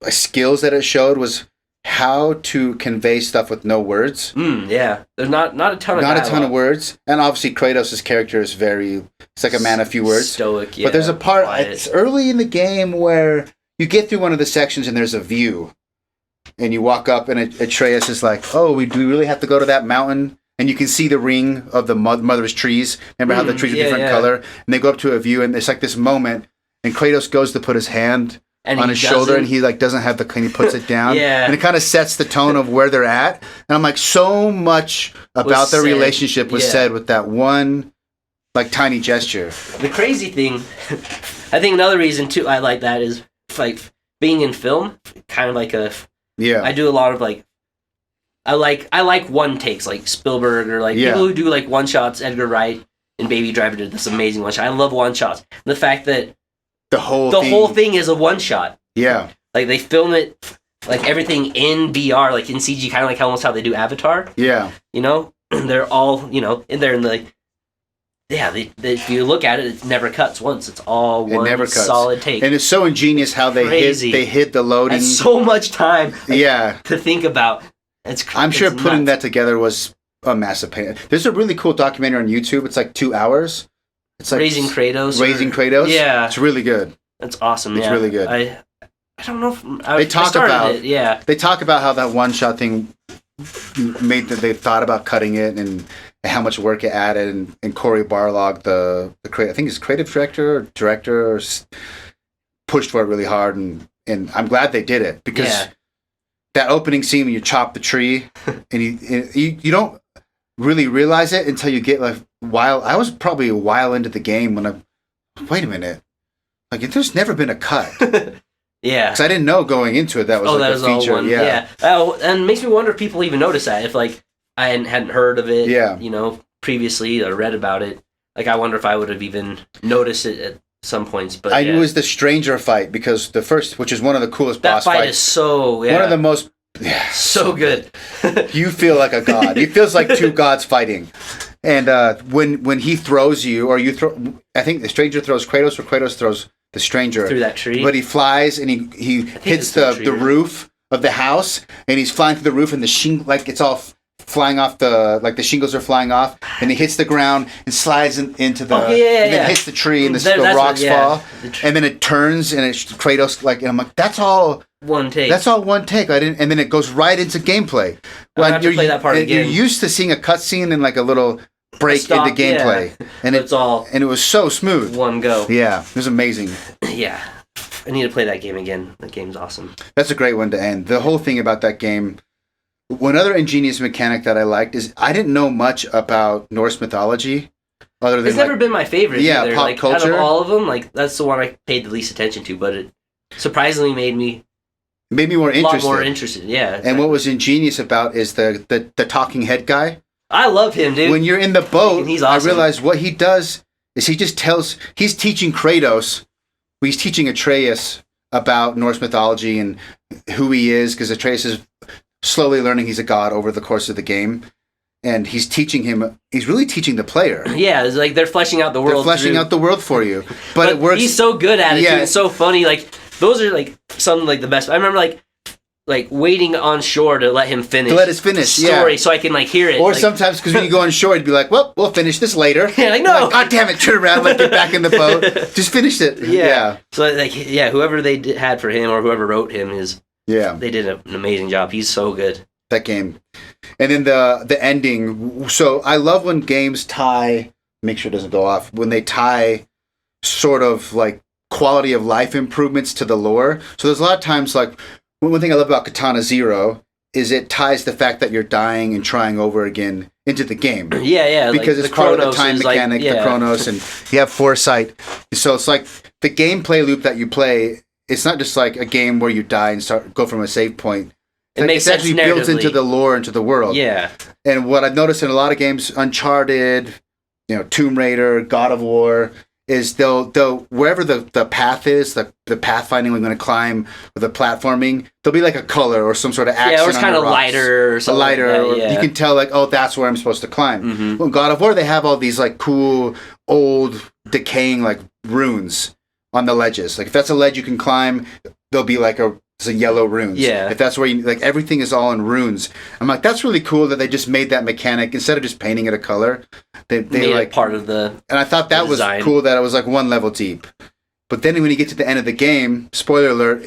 skills that it showed was how to convey stuff with no words. Yeah, there's not a ton of a ton of words, and obviously Kratos' character is it's like a man of few words, stoic. Yeah, but there's a part quiet. It's early in the game where you get through one of the sections and there's a view, and you walk up and Atreus is like, "Oh, do we really have to go to that mountain?" And you can see the ring of the mother's trees. Remember how the trees are different color, and they go up to a view, and it's like this moment, and Kratos goes to put his hand on his shoulder, and he like doesn't have he puts it down. And it kind of sets the tone of where they're at. And I'm like, so much about their relationship was said with that one like tiny gesture. The crazy thing, I think another reason too I like that is like being in film, kind of like I do a lot of like I like one takes like Spielberg or like people who do like one shots. Edgar Wright and Baby Driver did this amazing one shot. I love one shots. The fact that the whole thing is a one shot. Yeah. Like they film it like everything in VR, like in CG, kind of like almost how they do Avatar. Yeah. You know, they're all, you know, in there and like, if you look at it, it never cuts once. It's all one solid take. And it's so ingenious how they hit the loading. And so much time to think about. I'm sure putting that together was a massive pain. There's a really cool documentary on YouTube. It's like 2 hours. It's like Raising Kratos. Yeah. It's really good. That's awesome. It's really good. I don't know if they talk about how that one shot thing made that they thought about cutting it and how much work it added, and Corey Barlog, the I think he's creative director, pushed for it really hard, and I'm glad they did it because that opening scene when you chop the tree and you don't really realize it until you get like I was probably a while into the game when wait a minute, like there's never been a cut. Because I didn't know going into it that was like a feature. And it makes me wonder if people even notice that. If like I hadn't heard of it, you know, previously or read about it. Like I wonder if I would have even noticed it at some points. But I knew it was the Stranger fight because the first, which is one of the coolest boss fights. That fight is so one of the most so good. You feel like a god. It feels like two gods fighting. And when he throws you, or you throw, I think the Stranger throws Kratos, or Kratos throws the Stranger through that tree. But he flies and he hits the roof of the house, and he's flying through the roof, and the like it's all flying off the shingles are flying off, and he hits the ground and slides into the and then hits the tree, and the rocks fall, and then it turns and it's Kratos and I'm like, that's all one take. That's all one take. And then it goes right into gameplay. I have to play that part again. You're used to seeing a cutscene and like a little break into gameplay, and it was so smooth. One go. Yeah, it was amazing. Yeah, I need to play that game again. That game's awesome. That's a great one to end. The whole thing about that game. One other ingenious mechanic that I liked is I didn't know much about Norse mythology. Other than it's never been my favorite. Yeah, either. pop culture. Out of all of them, like that's the one I paid the least attention to, but it surprisingly made me more interested. A lot more interested. Yeah. Exactly. And what was ingenious about is the talking head guy. I love him, dude. When you're in the boat, he's awesome. I realized what he does is he just he's teaching Kratos, he's teaching Atreus about Norse mythology and who he is, because Atreus is slowly learning he's a god over the course of the game. And he's really teaching the player. Yeah, it's like they're fleshing out the world. They're fleshing out the world for you. But it works. He's so good at it, too. It's so funny. Like, those are like some of like the best. I remember like waiting on shore to let him finish. To let us finish, story, so I can like hear it. Or sometimes, because when you go on shore, you'd be like, well, we'll finish this later. Yeah, like, no. Like, God damn it, turn around, get back in the boat. Just finish it. Yeah. So, whoever they had for him or whoever wrote him they did an amazing job. He's so good. That game. And then the ending. So I love when games tie, make sure it doesn't go off, when they tie sort of like quality of life improvements to the lore. So there's a lot of times like, one thing I love about Katana Zero is it ties the fact that you're dying and trying over again into the game. Yeah. Because like it's part of the time mechanic, like, the Chronos, and you have foresight. So it's like the gameplay loop that you play. It's not just like a game where you die and go from a save point. It's actually built into the lore, into the world. Yeah. And what I've noticed in a lot of games, Uncharted, Tomb Raider, God of War, is they'll wherever the path is, the pathfinding we're going to climb, or the platforming, there'll be like a color or some sort of accent. Yeah, or it's kind of lighter or something. Lighter, like that, or you can tell like, oh, that's where I'm supposed to climb. Mm-hmm. Well, in God of War, they have all these like cool, old, decaying like runes on the ledges. Like if that's a ledge you can climb, there'll be like some yellow runes. Yeah. If that's where everything is all in runes. I'm like, that's really cool that they just made that mechanic instead of just painting it a color. They made like it part of the. And I thought that was cool that it was like one level deep. But then when you get to the end of the game, spoiler alert,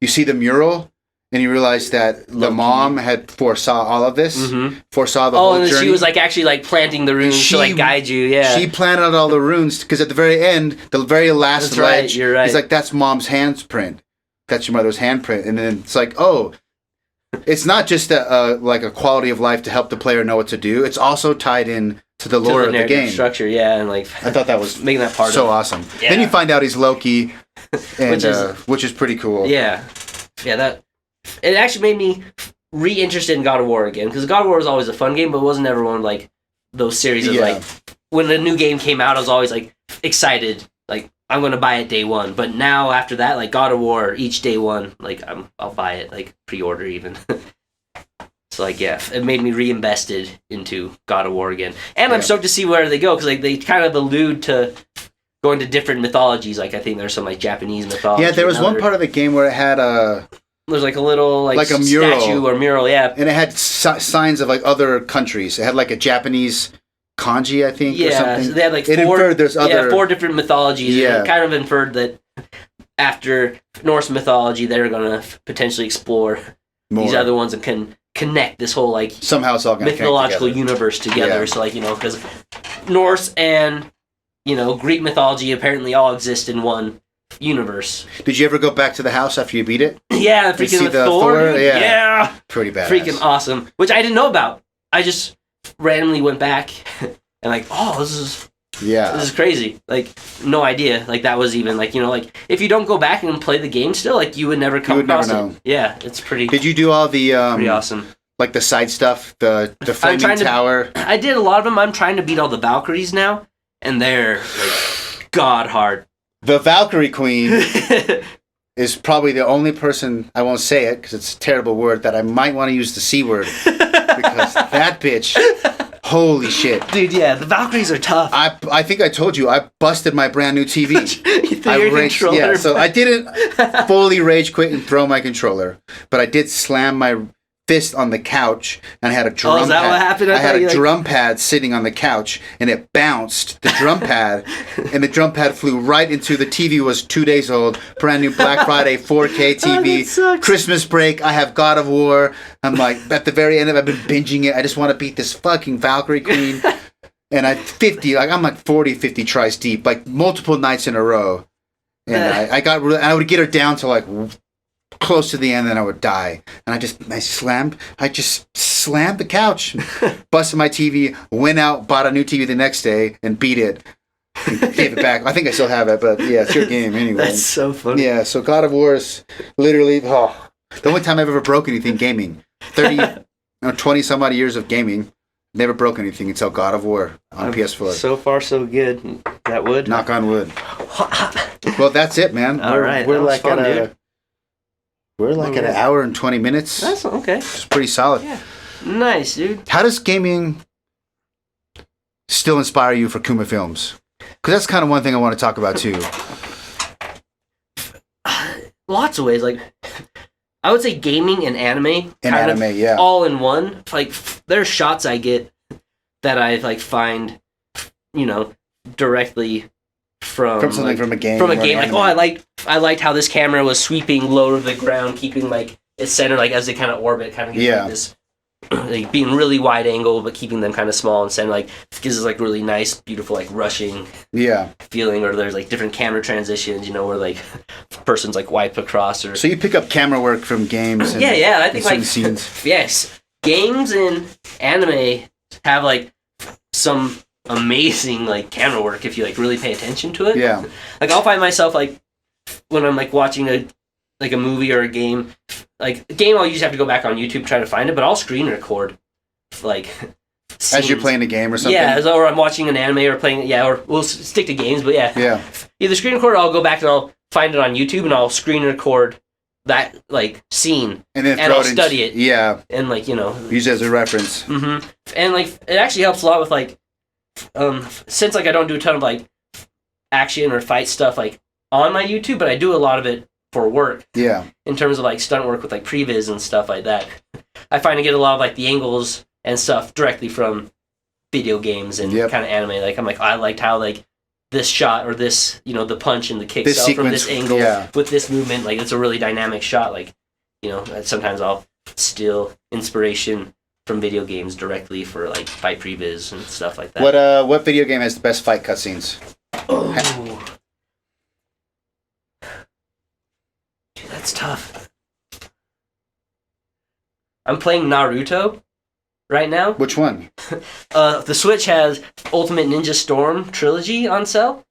you see the mural and you realize that the mom had foresaw all of this, foresaw the whole journey. Oh, and she was like actually like planting the runes to like guide you. Yeah, she planted all the runes because at the very end, the very last ledge, you're right. He's like, that's mom's handprint. That's your mother's handprint, and then it's like, oh, it's not just like a quality of life to help the player know what to do. It's also tied in to the lore of the game structure. Yeah, and like I thought that was making that part so awesome. Yeah. Then you find out he's Loki, and which is pretty cool. Yeah, that it actually made me re-interested in God of War again, because God of War was always a fun game, but it wasn't ever one of like those series of like when a new game came out, I was always like excited, like I'm gonna buy it day one. But now after that, like God of War, each day one, like I'll buy it, like pre-order even. So like it made me reinvested into God of War again, and I'm stoked to see where they go, because like they kind of allude to going to different mythologies. Like I think there's some like Japanese mythology. Yeah, there was one part of the game where it had there's like a little like a mural. Statue or mural, yeah, and it had signs of like other countries. It had like a Japanese kanji, I think, or something. So they had like four different mythologies. Yeah, it kind of inferred that after Norse mythology, they're gonna potentially explore these other ones and can connect this whole like somehow it's all gonna mythological universe together. So like because Norse and Greek mythology apparently all exist in one universe. Did you ever go back to the house after you beat it? Yeah, freaking the Thor. Yeah, pretty badass. Freaking awesome. Which I didn't know about. I just randomly went back and like, oh, this is crazy. Like, no idea. Like that was even like like if you don't go back and play the game still, like you would never come across it. Yeah, it's pretty. Did you do all the pretty awesome? Like the side stuff, the flaming tower. I did a lot of them. I'm trying to beat all the Valkyries now, and they're like god hard. The Valkyrie Queen is probably the only person, I won't say it because it's a terrible word, that I might want to use the C word. Because that bitch, holy shit. Dude, yeah, the Valkyries are tough. I think I told you, I busted my brand new TV. You threw your controller. Yeah, so I didn't fully rage quit and throw my controller, but I did slam my fist on the couch, and I had a drum pad. Is that what happened? I had a drum pad sitting on the couch, and it bounced the drum pad, and the drum pad flew right into the TV. Was 2 days old, brand new Black Friday 4K TV. Christmas break. I have God of War. I'm like at the very end of it, I've been binging it. I just want to beat this fucking Valkyrie Queen, and I'm like 40, 50 tries deep, like multiple nights in a row, and I would get her down to like close to the end, then I would die. And I just slammed the couch, busted my TV, went out, bought a new TV the next day, and beat it. And gave it back. I think I still have it, but yeah, it's your game anyway. That's so funny. Yeah, so God of War is literally the only time I've ever broke anything gaming. 20 some odd years of gaming, never broke anything until God of War on PS4. So far, so good. That wood. Knock on wood. Well, that's it, man. All right, we're like fun, dude. We're like at an hour and 20 minutes. That's okay. It's pretty solid. Yeah. Nice, dude. How does gaming still inspire you for Kuma Films? Because that's kind of one thing I want to talk about too. Lots of ways. Like, I would say gaming and anime. Yeah. All in one. Like, there are shots I get that I like find, directly from something from a game. From a game, like I liked how this camera was sweeping low to the ground, keeping like its center, like as they kind of orbit, kind of like this, like being really wide angle, but keeping them kind of small and center, like gives us like really nice, beautiful, like rushing feeling. Or there's like different camera transitions, where like person's like wipe across or. So you pick up camera work from games. And, yeah. I think like scenes. Yes, games and anime have like some amazing like camera work if you like really pay attention to it. Yeah. Like I'll find myself like when I'm like watching a movie or a game, like a game I'll usually have to go back on YouTube try to find it, but I'll screen record like scenes. As you're playing a game or something. Yeah, or I'm watching an anime or playing or we'll stick to games, but yeah. Either screen record or I'll go back and I'll find it on YouTube and I'll screen record that like scene and then I'll study it. Yeah. And like, use it as a reference. Mm-hmm. And like it actually helps a lot with like since like I don't do a ton of like action or fight stuff like on my YouTube, but I do a lot of it for work. Yeah. In terms of like stunt work with like previs and stuff like that. I find I get a lot of like the angles and stuff directly from video games and kind of anime. Like I'm like, I liked how like this shot or this, the punch and the kick this from this angle yeah. with this movement. Like it's a really dynamic shot. Like, sometimes I'll steal inspiration from video games directly for like fight previs and stuff like that. What video game has the best fight cutscenes? Oh. Dude, that's tough. I'm playing Naruto right now. Which one? The Switch has Ultimate Ninja Storm Trilogy on sale.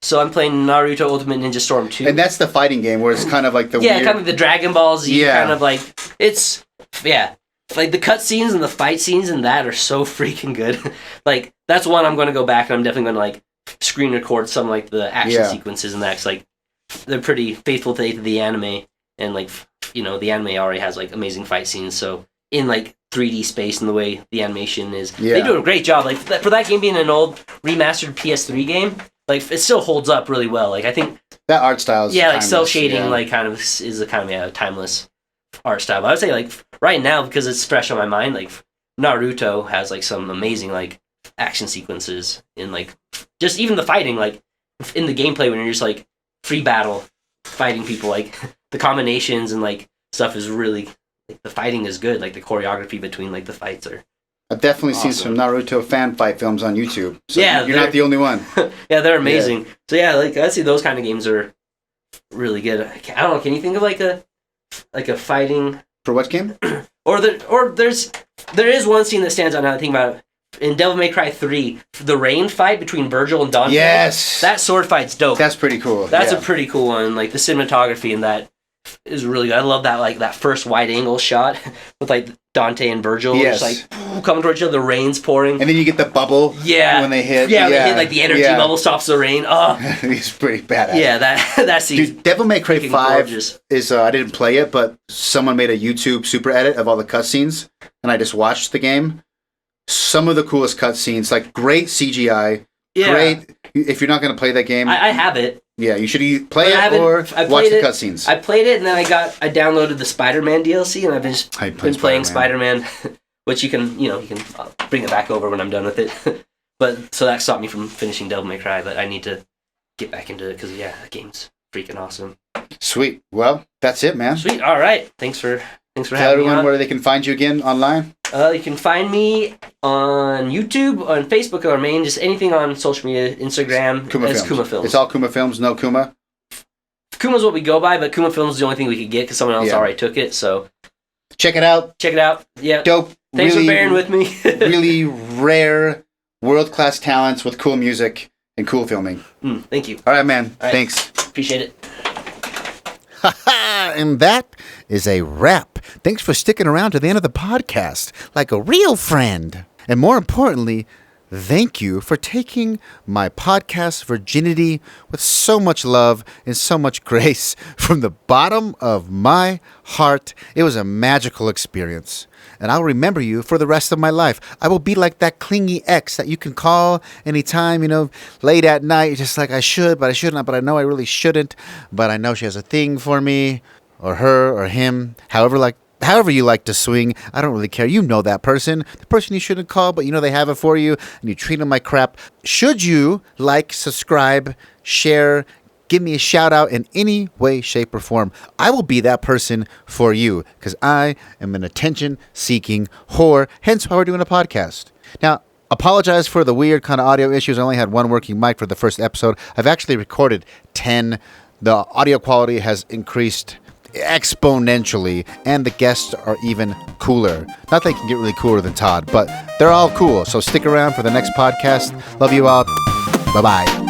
So I'm playing Naruto Ultimate Ninja Storm 2. And that's the fighting game where it's kind of like the weird... kind of the Dragon Ball Z kind of like... It's... Yeah. Like the cutscenes and the fight scenes and that are so freaking good. Like that's one I'm going to go back and I'm definitely going to like screen record some like the action sequences and that. 'Cause, like they're pretty faithful to the anime and like the anime already has like amazing fight scenes. So in like 3D space and the way the animation is, they do a great job. Like for that game being an old remastered PS3 game, like it still holds up really well. Like I think that art style is like cell shading like kind of is a kind of timeless art style. But I would say like right now because it's fresh on my mind, like Naruto has like some amazing like action sequences in like just even the fighting like in the gameplay when you're just like free battle fighting people, like the combinations and like stuff is really like, the fighting is good. Like the choreography between like the fights are. I've definitely seen some Naruto fan fight films on YouTube. So yeah, you're not the only one. Yeah, they're amazing. Yeah. So yeah, like I'd say those kind of games are really good. I don't know. Can you think of like a fighting for what game? Or there is one scene that stands out now. I think about it. In Devil May Cry 3, the rain fight between Virgil and Dante. Yes, that sword fight's dope. That's pretty cool. That's a pretty cool one. Like the cinematography in that is really good. I love that like that first wide angle shot with like Dante and Virgil just like coming towards each other, the rain's pouring. And then you get the bubble when they hit. Yeah, they hit like the energy bubble stops the rain. Oh. He's pretty badass. Yeah, that scene. Dude, Devil May Cry 5 is I didn't play it, but someone made a YouTube super edit of all the cutscenes and I just watched the game. Some of the coolest cutscenes, like great CGI. Yeah. Great. If you're not going to play that game, I have it. Yeah, you should play it or watch the cutscenes. I played it and then I downloaded the Spider-Man DLC and I've been playing Spider-Man, which you can bring it back over when I'm done with it. But so that stopped me from finishing Devil May Cry, but I need to get back into it because that game's freaking awesome. Sweet. Well, that's it, man. Sweet. All right. Thanks for having me on. Tell everyone where they can find you again online. You can find me on YouTube, on Facebook, or main, just anything on social media, Instagram, Kuma Films. It's all Kuma Films, no Kuma? Kuma's what we go by, but Kuma Films is the only thing we could get because someone else already took it, so... Check it out. Yeah. Dope. Thanks for bearing with me. Really rare, world-class talents with cool music and cool filming. Thank you. All right, man. All right. Thanks. Appreciate it. And that is a wrap. Thanks for sticking around to the end of the podcast like a real friend. And more importantly, thank you for taking my podcast virginity with so much love and so much grace from the bottom of my heart. It was a magical experience. And I'll remember you for the rest of my life. I will be like that clingy ex that you can call anytime, late at night, just like I should, but I shouldn't, but I know I really shouldn't. But I know she has a thing for me, or her, or him, however you like to swing. I don't really care. You know that person. The person you shouldn't call, but they have it for you, and you treat them like crap. Should you subscribe, share, give me a shout out in any way, shape, or form, I will be that person for you because I am an attention-seeking whore, hence why we're doing a podcast. Now, apologize for the weird kind of audio issues. I only had one working mic for the first episode. I've actually recorded 10 The audio quality has increased exponentially, and the guests are even cooler. Not that they can get really cooler than Todd, but they're all cool. So stick around for the next podcast. Love you all. Bye-bye.